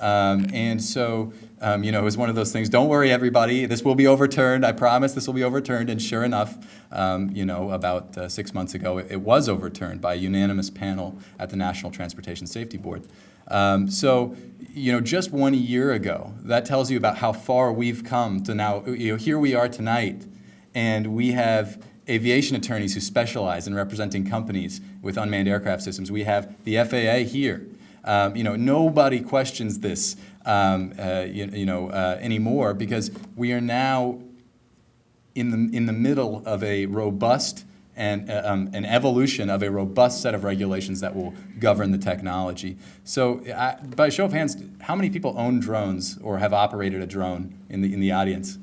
It was one of those things, don't worry everybody, this will be overturned, I promise this will be overturned. And sure enough, about 6 months ago, it was overturned by a unanimous panel at the National Transportation Safety Board. Just 1 year ago, that tells you about how far we've come to now. Here we are tonight, and we have aviation attorneys who specialize in representing companies with unmanned aircraft systems. We have the FAA here. Nobody questions this, anymore, because we are now in the middle of a robust and an evolution of a robust set of regulations that will govern the technology. So, by a show of hands, how many people own drones or have operated a drone in the audience?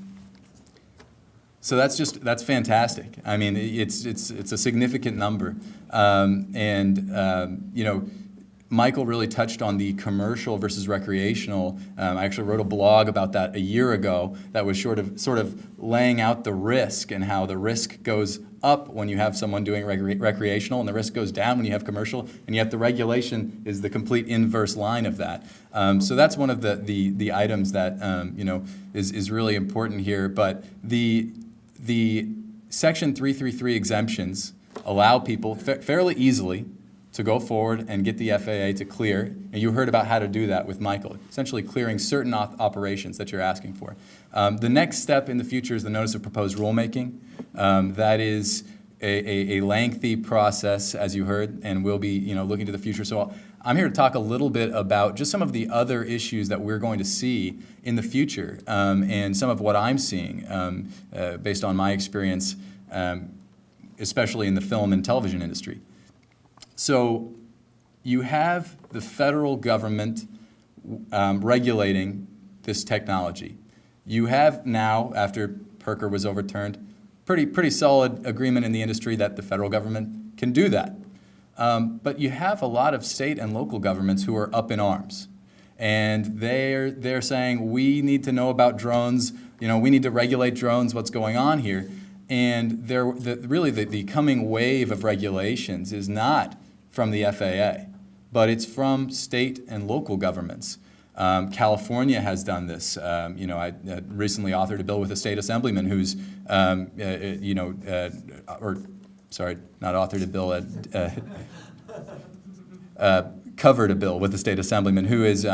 So that's fantastic. I mean, it's a significant number, Michael really touched on the commercial versus recreational. I actually wrote a blog about that a year ago that was sort of laying out the risk and how the risk goes up when you have someone doing recreational, and the risk goes down when you have commercial, and yet the regulation is the complete inverse line of that. So that's one of the items that is really important here. But the Section 333 exemptions allow people fairly easily to go forward and get the FAA to clear, and you heard about how to do that with Michael, essentially clearing certain operations that you're asking for. The next step in the future is the Notice of Proposed Rulemaking. That is a lengthy process, as you heard, and we'll be looking to the future. So I'm here to talk a little bit about just some of the other issues that we're going to see in the future, and some of what I'm seeing based on my experience especially in the film and television industry. So you have the federal government regulating this technology. You have now, after Perker was overturned, pretty solid agreement in the industry that the federal government can do that. But you have a lot of state and local governments who are up in arms. And they're saying, we need to know about drones, we need to regulate drones, what's going on here. And really the coming wave of regulations is not from the FAA, but it's from state and local governments. California has done this. I recently authored a bill with a state assemblyman who's, not authored a bill, covered a bill with the state assemblyman who is,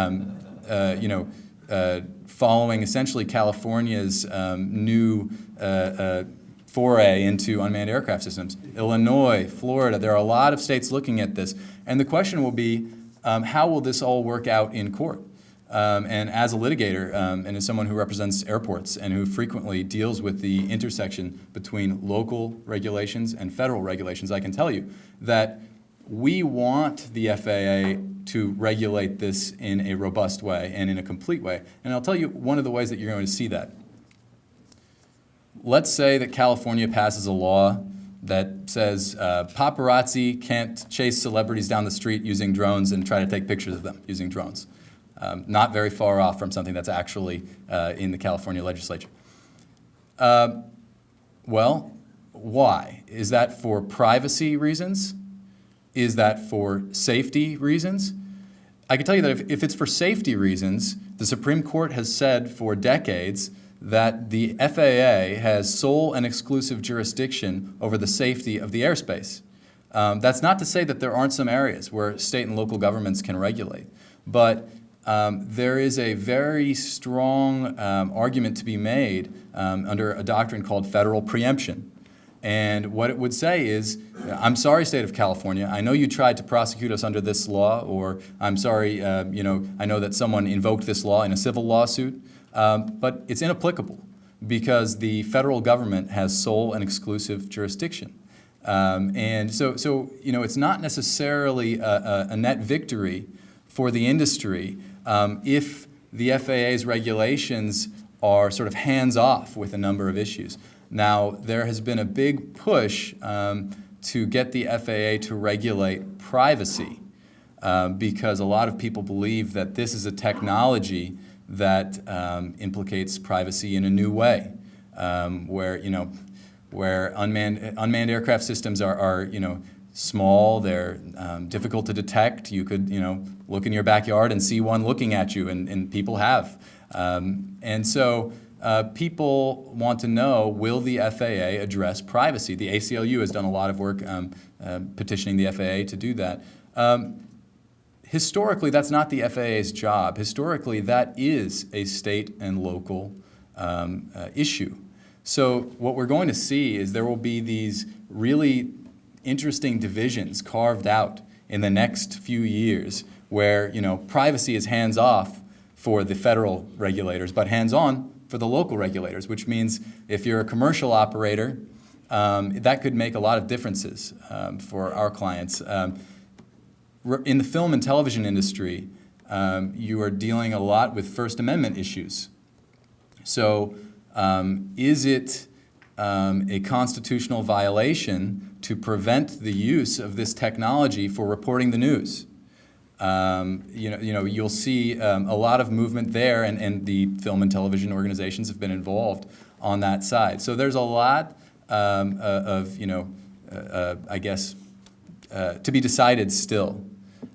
following essentially California's new foray into unmanned aircraft systems. Illinois, Florida, there are a lot of states looking at this. And the question will be, how will this all work out in court? And as a litigator, and as someone who represents airports and who frequently deals with the intersection between local regulations and federal regulations, I can tell you that we want the FAA to regulate this in a robust way and in a complete way. And I'll tell you one of the ways that you're going to see that. Let's say that California passes a law that says paparazzi can't chase celebrities down the street using drones and try to take pictures of them using drones. Not very far off from something that's actually in the California legislature. Well, why? Is that for privacy reasons? Is that for safety reasons? I can tell you that if it's for safety reasons, the Supreme Court has said for decades that the FAA has sole and exclusive jurisdiction over the safety of the airspace. That's not to say that there aren't some areas where state and local governments can regulate, but there is a very strong argument to be made under a doctrine called federal preemption. And what it would say is, I'm sorry, state of California, I know you tried to prosecute us under this law, or I'm sorry, I know that someone invoked this law in a civil lawsuit, but it's inapplicable because the federal government has sole and exclusive jurisdiction. And so it's not necessarily a net victory for the industry if the FAA's regulations are sort of hands-off with a number of issues. Now, there has been a big push to get the FAA to regulate privacy because a lot of people believe that this is a technology that implicates privacy in a new way, where unmanned aircraft systems are small, they're difficult to detect. You could look in your backyard and see one looking at you, and people have. And so people want to know, will the FAA address privacy? The ACLU has done a lot of work petitioning the FAA to do that. Historically, that's not the FAA's job. Historically, that is a state and local issue. So what we're going to see is there will be these really interesting divisions carved out in the next few years where privacy is hands-off for the federal regulators, but hands-on for the local regulators, which means if you're a commercial operator, that could make a lot of differences for our clients. In the film and television industry, you are dealing a lot with First Amendment issues. So is it a constitutional violation to prevent the use of this technology for reporting the news? You'll see a lot of movement there, and the film and television organizations have been involved on that side. So there's a lot to be decided still.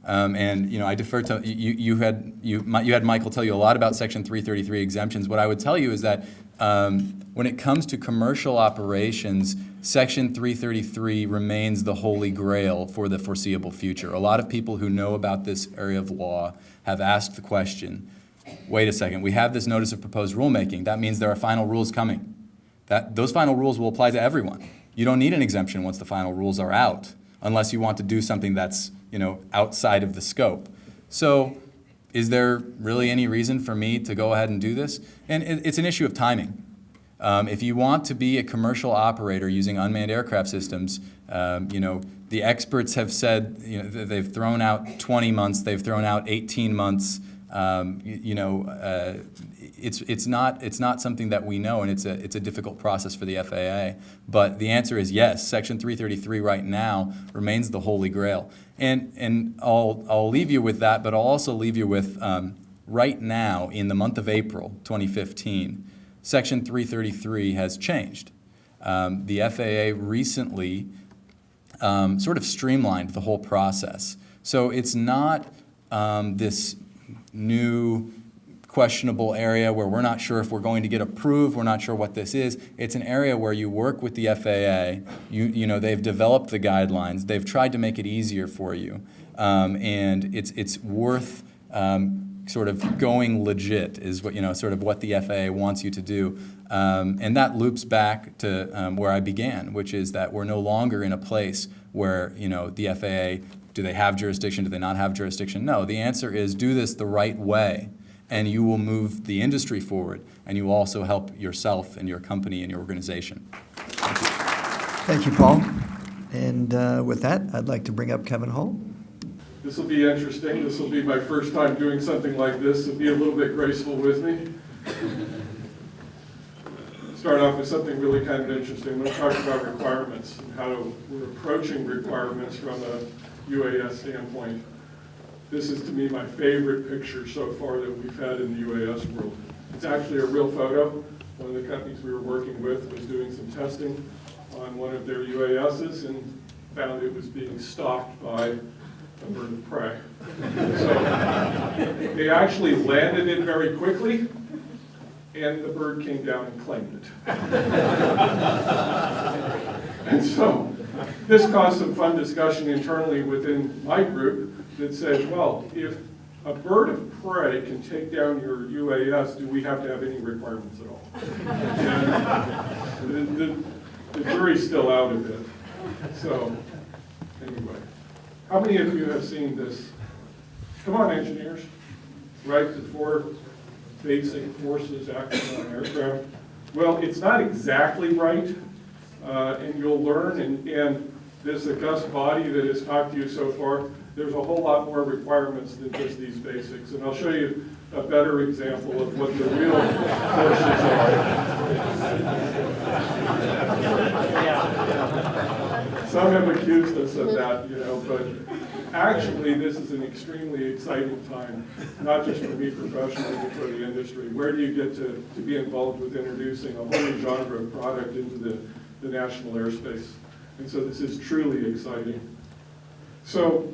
I defer to you had Michael tell you a lot about Section 333 exemptions. What I would tell you is that when it comes to commercial operations, Section 333 remains the holy grail for the foreseeable future. A lot of people who know about this area of law have asked the question, wait a second, we have this notice of proposed rulemaking. That means there are final rules coming. Those final rules will apply to everyone. You don't need an exemption once the final rules are out, unless you want to do something that's outside of the scope. So is there really any reason for me to go ahead and do this? And it's an issue of timing. If you want to be a commercial operator using unmanned aircraft systems, the experts have said they've thrown out 20 months, they've thrown out 18 months. It's not something that we know, and it's a difficult process for the FAA. But the answer is yes. Section 333 right now remains the holy grail, and I'll leave you with that. But I'll also leave you with right now in the month of April 2015, Section 333 has changed. The FAA recently sort of streamlined the whole process, so it's not this new questionable area where we're not sure if we're going to get approved, we're not sure what this is. It's an area where you work with the FAA, they've developed the guidelines, they've tried to make it easier for you, and it's worth sort of going legit is what, sort of what the FAA wants you to do. And that loops back to where I began, which is that we're no longer in a place where, the FAA, do they have jurisdiction, do they not have jurisdiction? No, the answer is do this the right way, and you will move the industry forward, and you will also help yourself and your company and your organization. Thank you, Paul. And with that, I'd like to bring up Kevin Hull. This will be interesting. This will be my first time doing something like this, so be a little bit graceful with me. Start off with something really kind of interesting. I'm going to talk about requirements and how we're approaching requirements from a UAS standpoint. This is, to me, my favorite picture so far that we've had in the UAS world. It's actually a real photo. One of the companies we were working with was doing some testing on one of their UASs and found it was being stalked by a bird of prey. So they actually landed it very quickly, and the bird came down and claimed it. And so this caused some fun discussion internally within my group that said, well, if a bird of prey can take down your UAS, do we have to have any requirements at all? And the jury's still out a bit. So anyway, how many of you have seen this? Come on, engineers, right? The 4 basic forces acting on aircraft. Well, it's not exactly right, and you'll learn, and this august body that has talked to you so far, there's a whole lot more requirements than just these basics. And I'll show you a better example of what the real forces are. Some have accused us of that, but actually this is an extremely exciting time, not just for me professionally, but for the industry. Where do you get to be involved with introducing a whole new genre of product into the national airspace? And so this is truly exciting. So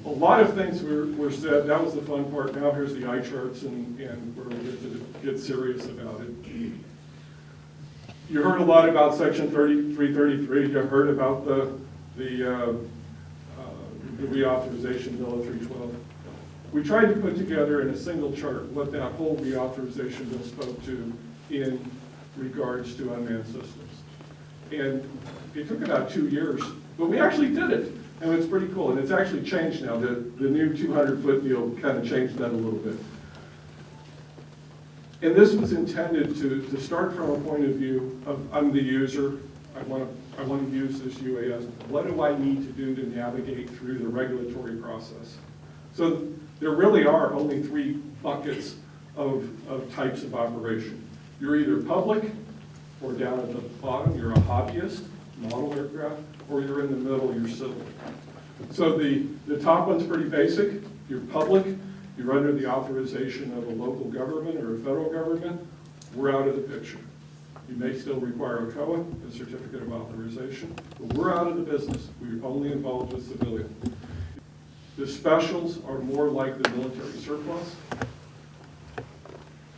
a lot of things were said. That was the fun part. Now here's the eye charts, and we're going to get serious about it. You heard a lot about Section 333. You heard about the reauthorization bill of 312. We tried to put together in a single chart what that whole reauthorization bill spoke to in regards to unmanned systems. And it took about 2 years, but we actually did it. And it's pretty cool, and it's actually changed now. The new 200-foot deal kind of changed that a little bit. And this was intended to start from a point of view of, I'm the user, I want to use this UAS. What do I need to do to navigate through the regulatory process? So there really are only 3 buckets of types of operation. You're either public, or down at the bottom, you're a hobbyist, model aircraft, or you're in the middle, you're civil. So the top one's pretty basic. You're public, you're under the authorization of a local government or a federal government, we're out of the picture. You may still require a COA, a certificate of authorization, but we're out of the business. We're only involved with civilian. The specials are more like the military surplus.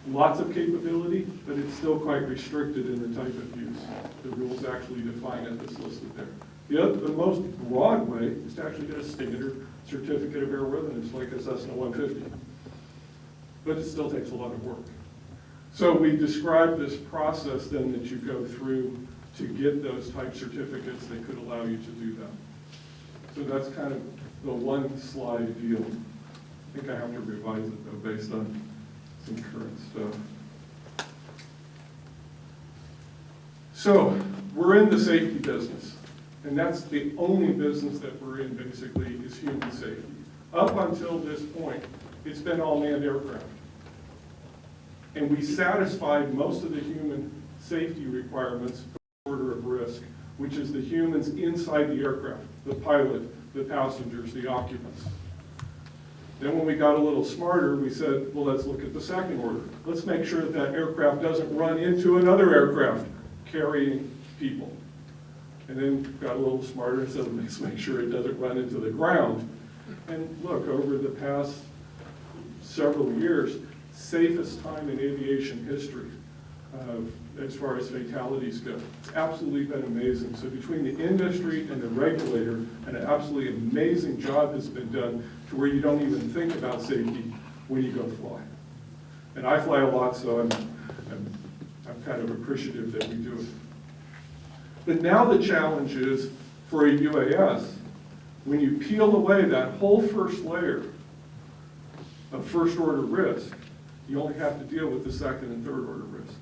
Lots of capability, but it's still quite restricted in the type of use. The rules actually define it that's listed there. The most broad way is to actually get a standard certificate of airworthiness like a Cessna 150. But it still takes a lot of work. So we described this process then that you go through to get those type certificates that could allow you to do that. So that's kind of the one slide deal. I think I have to revise it though based on some current stuff. So we're in the safety business, and that's the only business that we're in basically is human safety. Up until this point, it's been all manned aircraft. And we satisfied most of the human safety requirements for order of risk, which is the humans inside the aircraft, the pilot, the passengers, the occupants. Then when we got a little smarter, we said, well, let's look at the second order. Let's make sure that that aircraft doesn't run into another aircraft carrying people. And then got a little smarter and said, let's make sure it doesn't run into the ground. And look, over the past several years, safest time in aviation history as far as fatalities go. It's absolutely been amazing. So between the industry and the regulator, an absolutely amazing job has been done to where you don't even think about safety when you go fly. And I fly a lot, so I'm kind of appreciative that we do it. But now the challenge is for a UAS, when you peel away that whole first layer of first order risk, you only have to deal with the second and third order risk.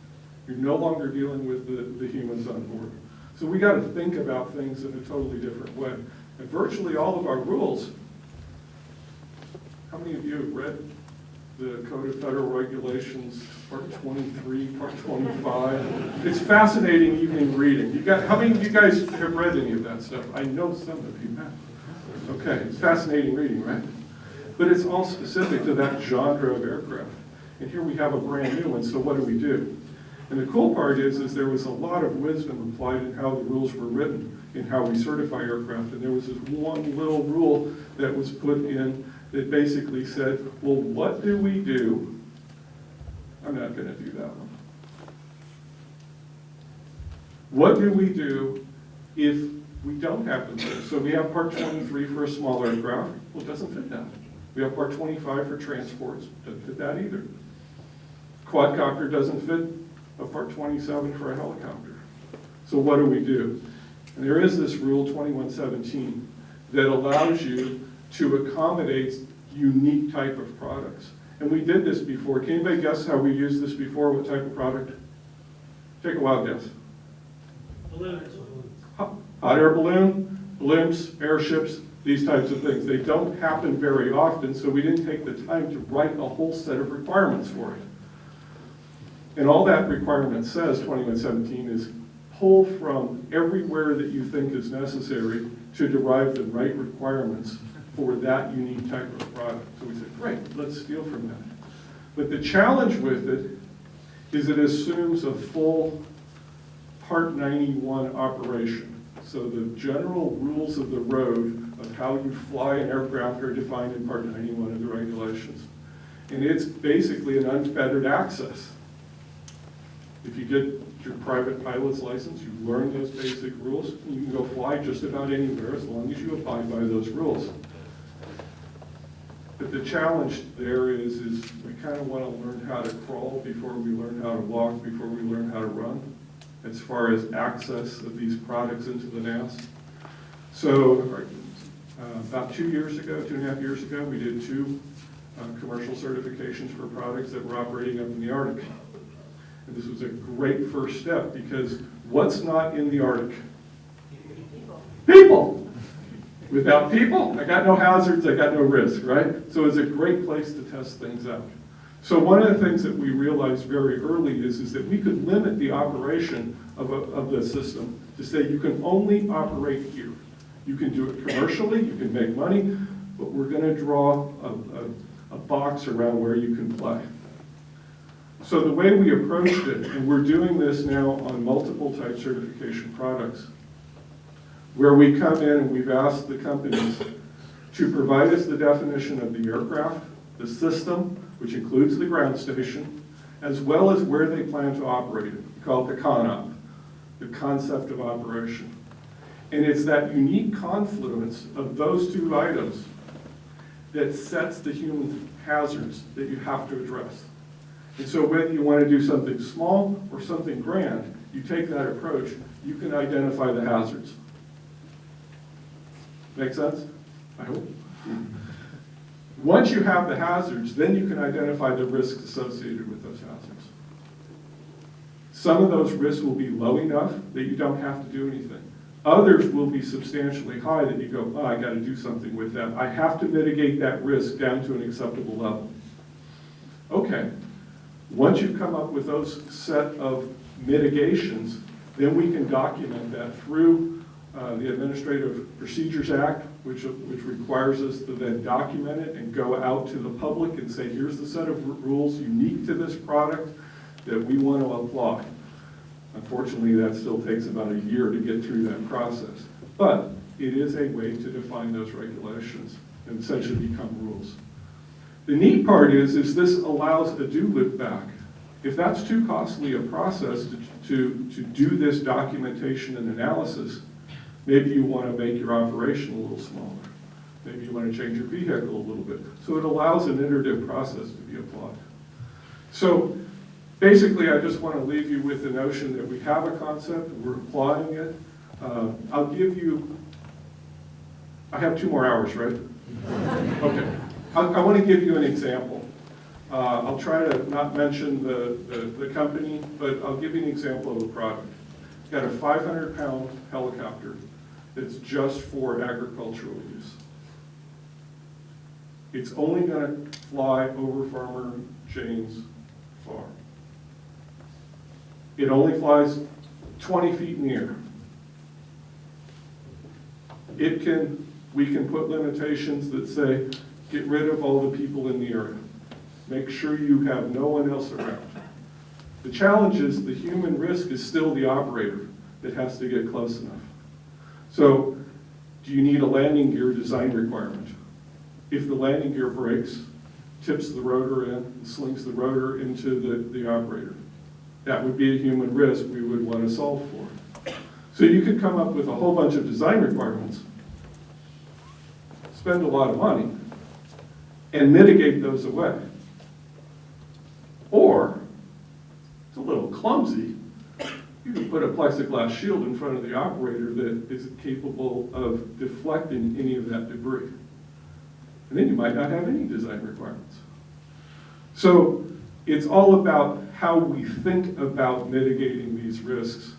You're no longer dealing with the humans on board. So we got to think about things in a totally different way. And virtually all of our rules, how many of you have read the Code of Federal Regulations, Part 23, Part 25? It's fascinating evening reading. How many of you guys have read any of that stuff? I know some of you have. Okay, it's fascinating reading, right? But it's all specific to that genre of aircraft. And here we have a brand new one, so what do? And the cool part is there was a lot of wisdom applied in how the rules were written, in how we certify aircraft. And there was this one little rule that was put in that basically said, well, what do we do? I'm not going to do that one. What do we do if we don't have the rules? So we have Part 23 for a small aircraft. Well, it doesn't fit that. We have Part 25 for transports. Doesn't fit that either. Quadcopter doesn't fit a Part 27 for a helicopter. So what do? And there is this rule 2117 that allows you to accommodate unique type of products. And we did this before. Can anybody guess how we used this before? What type of product? Take a wild guess. Balloons. Hot air balloon, blimps, airships, these types of things. They don't happen very often, so we didn't take the time to write a whole set of requirements for it. And all that requirement says, 2117, is pull from everywhere that you think is necessary to derive the right requirements for that unique type of product. So we said, great, let's steal from that. But the challenge with it is it assumes a full Part 91 operation. So the general rules of the road of how you fly an aircraft are defined in Part 91 of the regulations. And it's basically an unfettered access. If you get your private pilot's license, you learn those basic rules, you can go fly just about anywhere as long as you abide by those rules. But the challenge there is we kind of want to learn how to crawl before we learn how to walk, before we learn how to run, as far as access of these products into the NAS. So about 2 years ago, 2.5 years ago, we did 2 commercial certifications for products that were operating up in the Arctic. And this was a great first step because what's not in the Arctic? People. Without people, I got no hazards, I got no risk, right? So it's a great place to test things out. So one of the things that we realized very early is that we could limit the operation of the system to say you can only operate here. You can do it commercially, you can make money, but we're going to draw a box around where you can play. So the way we approached it, and we're doing this now on multiple type certification products, where we come in and we've asked the companies to provide us the definition of the aircraft, the system, which includes the ground station, as well as where they plan to operate it. We call it the CONOP, the concept of operation. And it's that unique confluence of those 2 items that sets the human hazards that you have to address. And so whether you want to do something small or something grand, you take that approach, you can identify the hazards. Make sense? I hope. Once you have the hazards, then you can identify the risks associated with those hazards. Some of those risks will be low enough that you don't have to do anything. Others will be substantially high that you go, oh, I got to do something with that. I have to mitigate that risk down to an acceptable level. Okay, once you've come up with those set of mitigations, then we can document that through the Administrative Procedures Act, which requires us to then document it and go out to the public and say, here's the set of rules unique to this product that we want to apply. Unfortunately, that still takes about a year to get through that process. But it is a way to define those regulations and essentially become rules. The neat part is this allows a do look back. If that's too costly a process to do this documentation and analysis, maybe you want to make your operation a little smaller. Maybe you want to change your vehicle a little bit. So it allows an iterative process to be applied. So basically, I just want to leave you with the notion that we have a concept, we're applying it. I'll give you, I have 2 more hours, right? Okay. I want to give you an example. I'll try to not mention the company, but I'll give you an example of a product. Got a 500-pound helicopter that's just for agricultural use. It's only going to fly over Farmer Jane's farm. It only flies 20 feet in the air. We can put limitations that say, get rid of all the people in the area. Make sure you have no one else around. The challenge is the human risk is still the operator that has to get close enough. So, do you need a landing gear design requirement? If the landing gear breaks, tips the rotor in, and slings the rotor into the operator, that would be a human risk we would want to solve for. So you could come up with a whole bunch of design requirements, spend a lot of money, and mitigate those away. Or, it's a little clumsy, you can put a plexiglass shield in front of the operator that is capable of deflecting any of that debris. And then you might not have any design requirements. So it's all about how we think about mitigating these risks,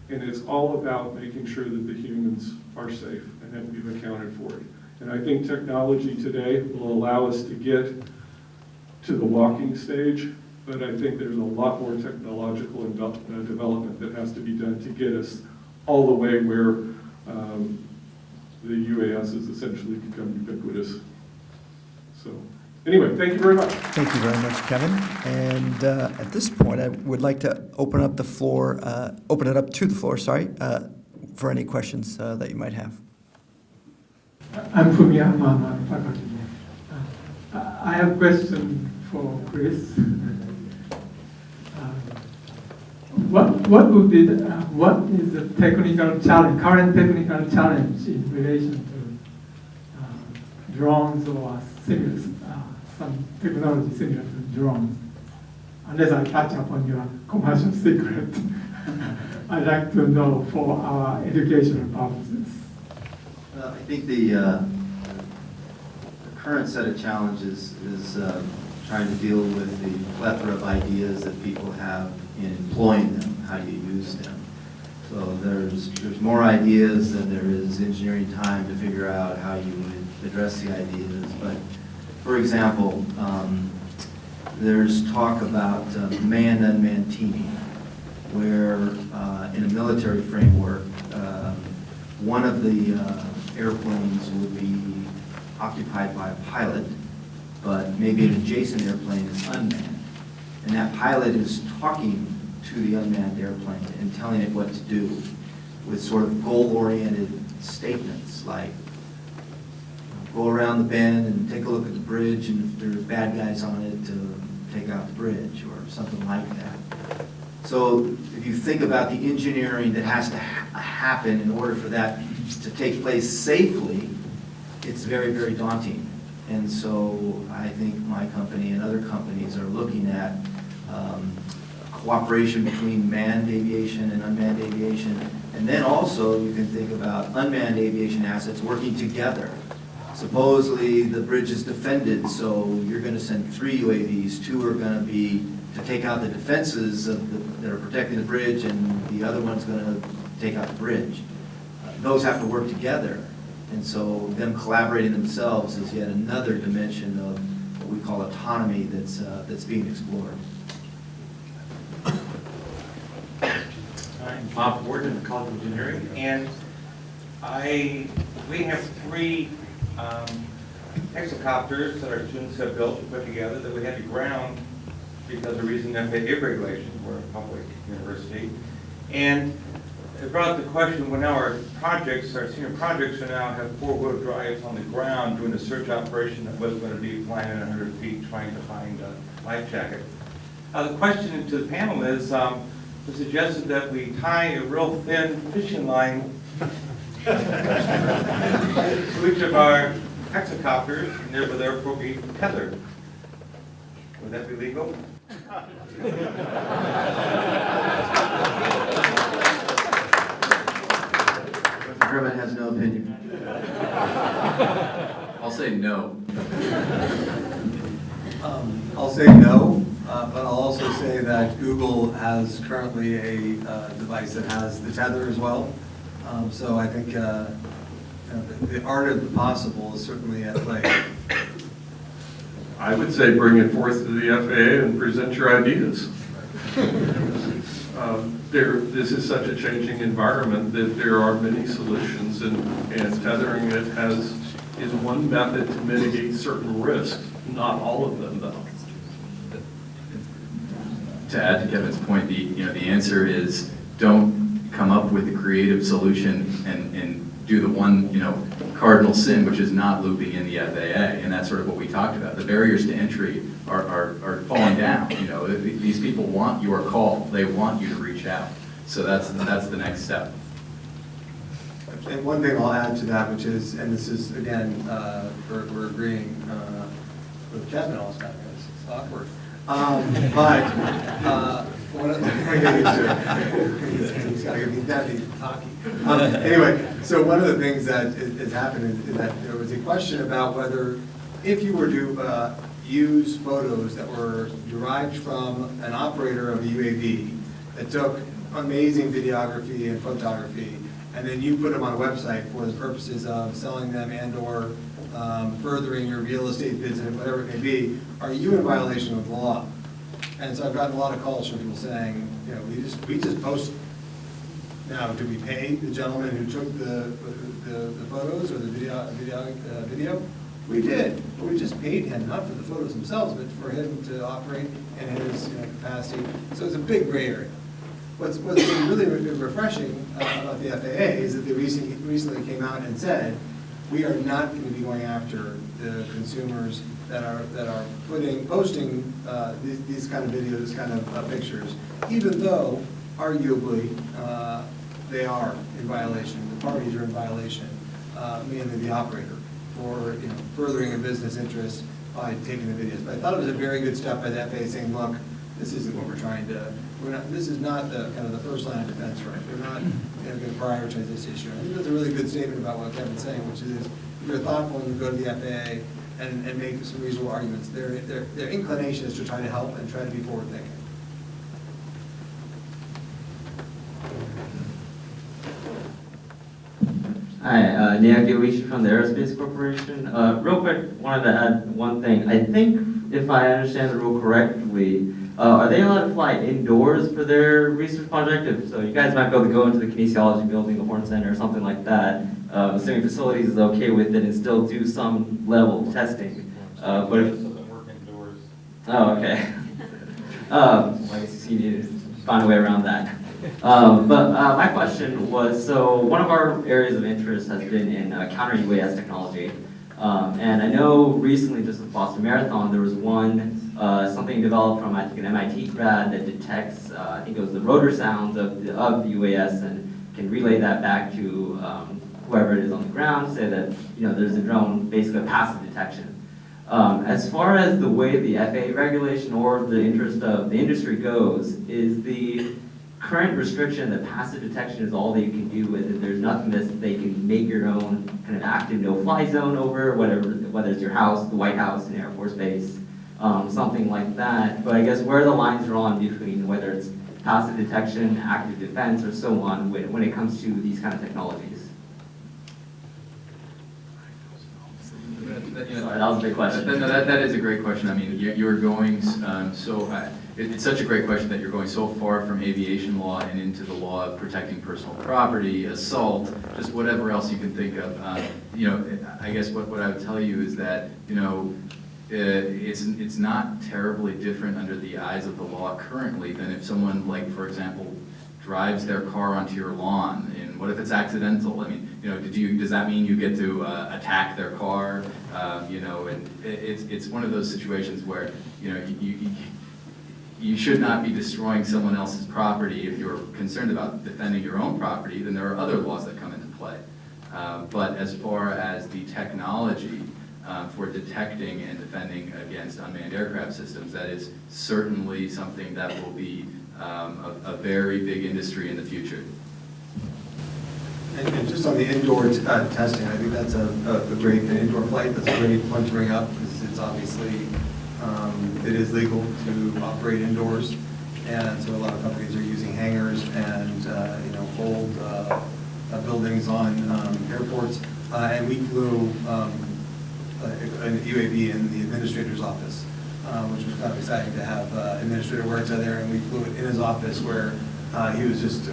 and it's all about making sure that the humans are safe and that we've accounted for it. And I think technology today will allow us to get to the walking stage, but I think there's a lot more technological development that has to be done to get us all the way where the UAS has essentially become ubiquitous. So anyway, thank you very much. Thank you very much, Kevin. And at this point, I would like to open it up to the floor, for any questions that you might have. I'm Fumia, I'm a faculty. I have a question for Chris. What would be what is the technical challenge, current technical challenge in relation to drones or similar, some technology similar to drones? Unless I touch upon your commercial secret, I'd like to know for our educational purposes. I think the current set of challenges is trying to deal with the plethora of ideas that people have in employing them. How do you use them? So there's more ideas than there is engineering time to figure out how you would address the ideas. But for example, there's talk about manned-unmanned teaming, where in a military framework, one of the airplanes would be occupied by a pilot, but maybe an adjacent airplane is unmanned. And that pilot is talking to the unmanned airplane and telling it what to do with sort of goal-oriented statements like, go around the bend and take a look at the bridge, and if there's bad guys on it, to take out the bridge, or something like that. So if you think about the engineering that has to happen in order for that to take place safely, it's very, very daunting. And so I think my company and other companies are looking at cooperation between manned aviation and unmanned aviation. And then also you can think about unmanned aviation assets working together. Supposedly the bridge is defended, so you're going to send 3 UAVs, 2 are going to be to take out the defenses of that are protecting the bridge, and the other one's going to take out the bridge. Those have to work together, and so them collaborating themselves is yet another dimension of what we call autonomy that's being explored. I'm Bob Gordon in the College of Engineering, and we have three hexacopters that our students have built and put together that we had to ground because of reason FAA regulations. We're a public university. And it brought up the question, when now our senior projects are now have four-wheel drives on the ground doing a search operation that wasn't going to be flying at 100 feet trying to find a life jacket. The question to the panel is, it suggested that we tie a real thin fishing line to each of our hexacopters, and they will therefore be tethered. Would that be legal? Herman has no opinion. I'll say no. I'll say no, but I'll also say that Google has currently a device that has the tether as well. So I think the art of the possible is certainly at play. I would say bring it forth to the FAA and present your ideas. This is such a changing environment that there are many solutions, and tethering it is one method to mitigate certain risks, not all of them though. To add to Kevin's point, the answer is don't come up with a creative solution and do the one cardinal sin, which is not looping in the FAA, and that's sort of what we talked about. The barriers to entry are falling down. These people want your call; they want you to reach out. So that's the next step. And one thing I'll add to that, which is, and this is again, we're agreeing with Kevin all the time. It's awkward. But one of the he's got to be deadly hockey. Anyway, so one of the things that has happened is that there was a question about whether, if you were to use photos that were derived from an operator of a UAV that took amazing videography and photography, and then you put them on a website for the purposes of selling them and/or furthering your real estate business, whatever it may be, are you in violation of the law? And so I've gotten a lot of calls from people saying, we just post. Now, do we pay the gentleman who took the photos or the video? We did, but we just paid him, not for the photos themselves, but for him to operate in his capacity. So it's a big gray area. What's been really refreshing about the FAA is that they recently came out and said, we are not going to be going after the consumers that are posting these kind of videos, this kind of pictures, even though arguably they are in violation. The parties are in violation, mainly the operator, for furthering a business interest by taking the videos. But I thought it was a very good step by the FAA saying, look, this isn't what we're trying to. This is not the kind of the first line of defense, right? We're not going to prioritize this issue. I think that's a really good statement about what Kevin's saying, which is if you're thoughtful and you go to the FAA and make some reasonable arguments, their inclination is to try to help and try to be forward thinking. Hi, Nia Gilwish from the Aerospace Corporation. Real quick, wanted to add one thing. I think, if I understand the rule correctly, are they allowed to fly indoors for their research project? So you guys might be able to go into the kinesiology building, the Horn Center, or something like that, assuming facilities is okay with it, and still do some level of testing. But if it doesn't work indoors. Oh, okay. I guess you need to find a way around that. But my question was, so one of our areas of interest has been in counter UAS technology. And I know recently, just at the Boston Marathon, there was something developed from, I think, an MIT grad that detects, I think it was the rotor sounds of the UAS and can relay that back to whoever it is on the ground, say that there's a drone, basically a passive detection. As far as the way the FAA regulation or the interest of the industry goes, is the current restriction that passive detection is all they can do with it? There's nothing that they can make your own kind of active no-fly zone over, whether it's your house, the White House, an Air Force Base. something like that. But I guess where are the lines drawn between whether it's passive detection, active defense, or so on when it comes to these kind of technologies? Sorry, that was a big question. That is a great question. I mean, you're going it's such a great question that you're going so far from aviation law and into the law of protecting personal property, assault, just whatever else you can think of. I guess what I would tell you is that it's not terribly different under the eyes of the law currently than if someone, like, for example, drives their car onto your lawn, and what if it's accidental? I mean, does that mean you get to attack their car? And it's one of those situations where, you should not be destroying someone else's property. If you're concerned about defending your own property, then there are other laws that come into play. But as far as the technology for detecting and defending against unmanned aircraft systems, that is certainly something that will be a very big industry in the future. And just on the indoor testing, I think that's a great, an indoor flight, that's a great point to bring up, because it's obviously, it is legal to operate indoors, and so a lot of companies are using hangars and, old buildings on airports, and we flew an UAV in the administrator's office, which was kind of exciting to have administrator works out there, and we flew it in his office where he was just,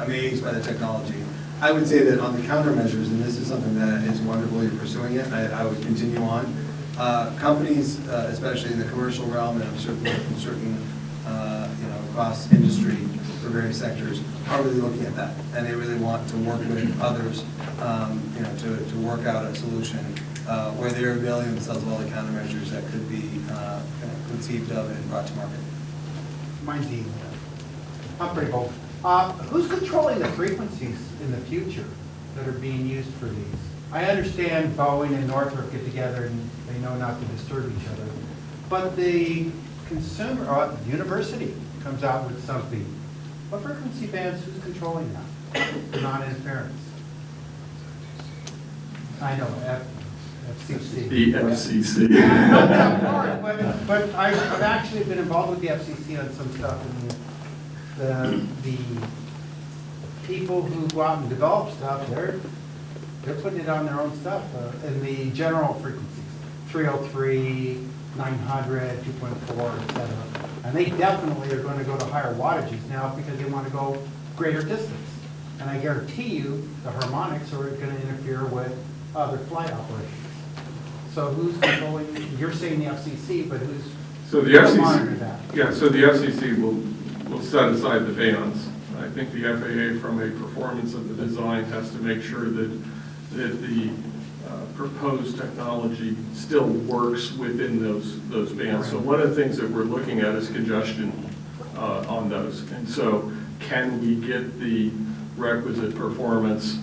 amazed by the technology. I would say that on the countermeasures, and this is something that is wonderful you're pursuing it, I would continue on. Companies, especially in the commercial realm, and I'm certain across industry for various sectors, are really looking at that, and they really want to work with others, to work out a solution where they're availing themselves of all the countermeasures that could be conceived of and brought to market. Mine's easy. I'm pretty bold. Who's controlling the frequencies in the future that are being used for these? I understand Boeing and Northrop get together and they know not to disturb each other, but the consumer, or the university comes out with something. What frequency bands, who's controlling that? The non-interference. I know, FCC. The FCC. But I've actually been involved with the FCC on some stuff, and the people who go out and develop stuff, they're putting it on their own stuff in the general frequencies, 303, 900, 2.4, etc. And they definitely are going to go to higher wattages now because they want to go greater distance. And I guarantee you the harmonics are going to interfere with other flight operations. So who's controlling? You're saying the FCC, but who's monitoring that? Yeah, so the FCC will set aside the bands. I think the FAA, from a performance of the design, has to make sure that the proposed technology still works within those bands. Right. So one of the things that we're looking at is congestion on those. And so can we get the requisite performance?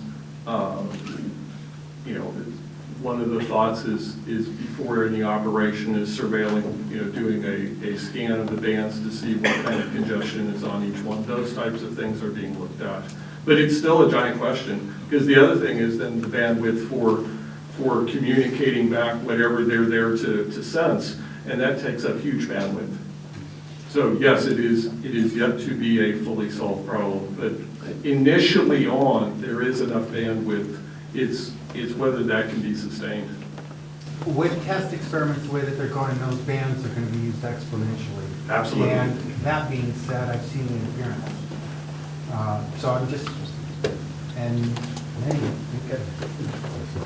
One of the thoughts is before any operation is surveilling, doing a scan of the bands to see what kind of congestion is on each one. Those types of things are being looked at. But it's still a giant question, because the other thing is then the bandwidth for communicating back whatever they're there to sense, and that takes up huge bandwidth. So yes, it is yet to be a fully solved problem, but initially on, there is enough bandwidth. It's whether that can be sustained. With test experiments, the way that they're going in those bands are going to be used exponentially. Absolutely. And that being said, I've seen the interference. So I'm just, and anyway, okay.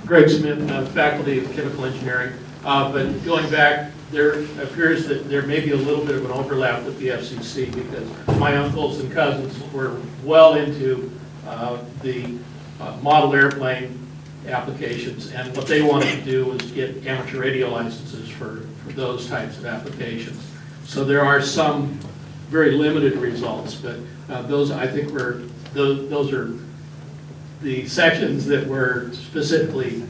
Greg Smith, faculty of chemical engineering. But going back, there appears that there may be a little bit of an overlap with the FCC, because my uncles and cousins were well into the model airplane applications, and what they wanted to do was get amateur radio licenses for those types of applications. So there are some very limited results, but those, I think, those are the sections that were specifically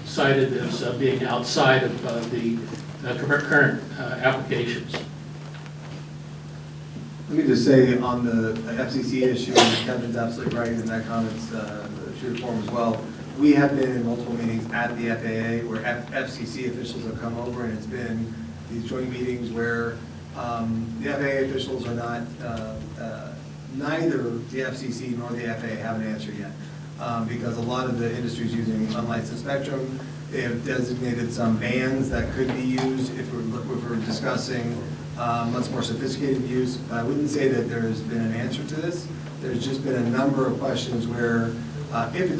cited as being outside of the current applications. Let me just say on the FCC issue, and Kevin's absolutely right in that comments true form as well. We have been in multiple meetings at the FAA where FCC officials have come over, and it's been these joint meetings where the FAA officials are not, neither the FCC nor the FAA have an answer yet. Because a lot of the industry is using unlicensed spectrum. They have designated some bands that could be used if we're discussing much more sophisticated use. I wouldn't say that there's been an answer to this. There's just been a number of questions where if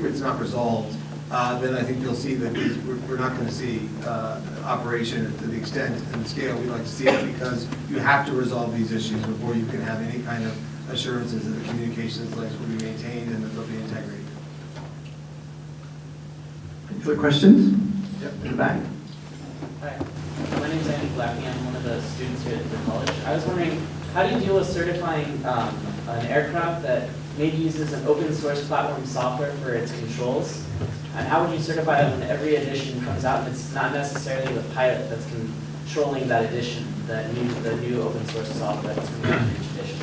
it's not resolved, then I think you'll see that we're not going to see operation to the extent and the scale we'd like to see it, because you have to resolve these issues before you can have any kind of assurances that the communications links will be maintained and that there'll be integrity. Any further questions? Yep. In the back. Hi, my name is Andy Blackney. I'm one of the students here at the college. I was wondering, how do you deal with certifying an aircraft that maybe uses an open source platform software for its controls? And how would you certify it when every edition comes out and it's not necessarily the pilot that's controlling that edition, the new open source software that's coming out for each edition?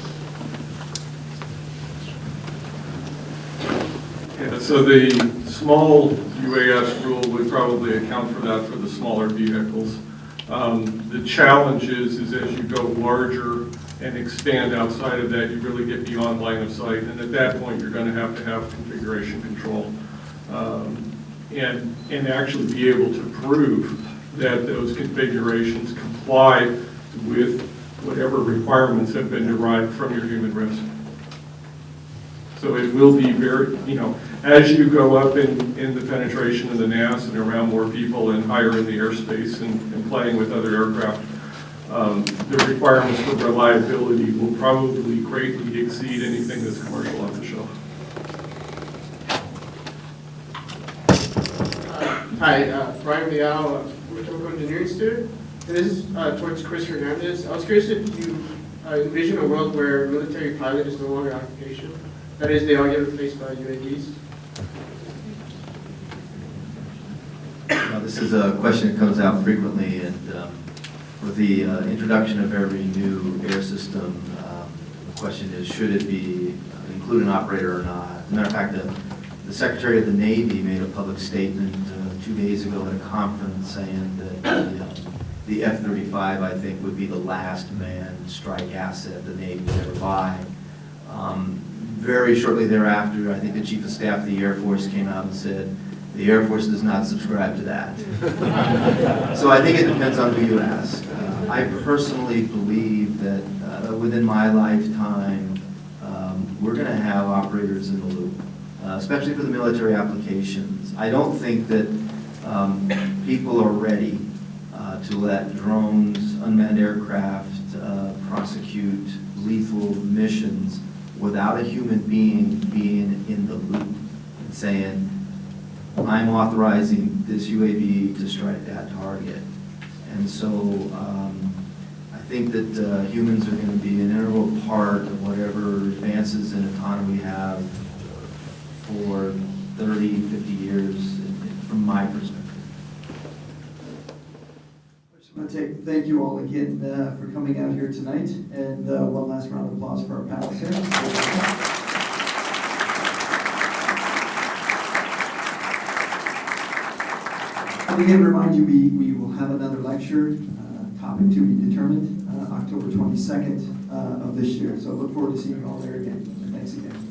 Yeah, so the small UAS rule would probably account for that for the smaller vehicles. The challenge is as you go larger and expand outside of that, you really get beyond line of sight. And at that point, you're going to have configuration control. And actually be able to prove that those configurations comply with whatever requirements have been derived from your human risk. So it will be very, as you go up in the penetration of the NAS and around more people and higher in the airspace and playing with other aircraft, the requirements for reliability will probably greatly exceed anything that's commercial off the shelf. Hi, Brian Leal, mechanical engineering student. And this is towards Chris Hernandez. I was curious if you envision a world where military pilot is no longer occupation. That is, they all get replaced by UAVs. This is a question that comes out frequently, and with the introduction of every new air system, the question is, should it be include an operator or not? As a matter of fact, the Secretary of the Navy made a public statement 2 days ago at a conference saying that the F-35, I think, would be the last manned strike asset the Navy would ever buy. Very shortly thereafter, I think the Chief of Staff of the Air Force came out and said, the Air Force does not subscribe to that. So I think it depends on who you ask. I personally believe that within my lifetime, we're going to have operators in the loop, especially for the military applications. I don't think that people are ready to let drones, unmanned aircraft prosecute lethal missions without a human being being in the loop and saying, I'm authorizing this UAV to strike that target. And so I think that humans are going to be an integral part of whatever advances in autonomy we have for 30, 50 years from my perspective. I want to thank you all again for coming out here tonight, and one last round of applause for our panelists here. And again, remind you, we will have another lecture, topic to be determined, October 22nd of this year. So look forward to seeing you all there again. Thanks again.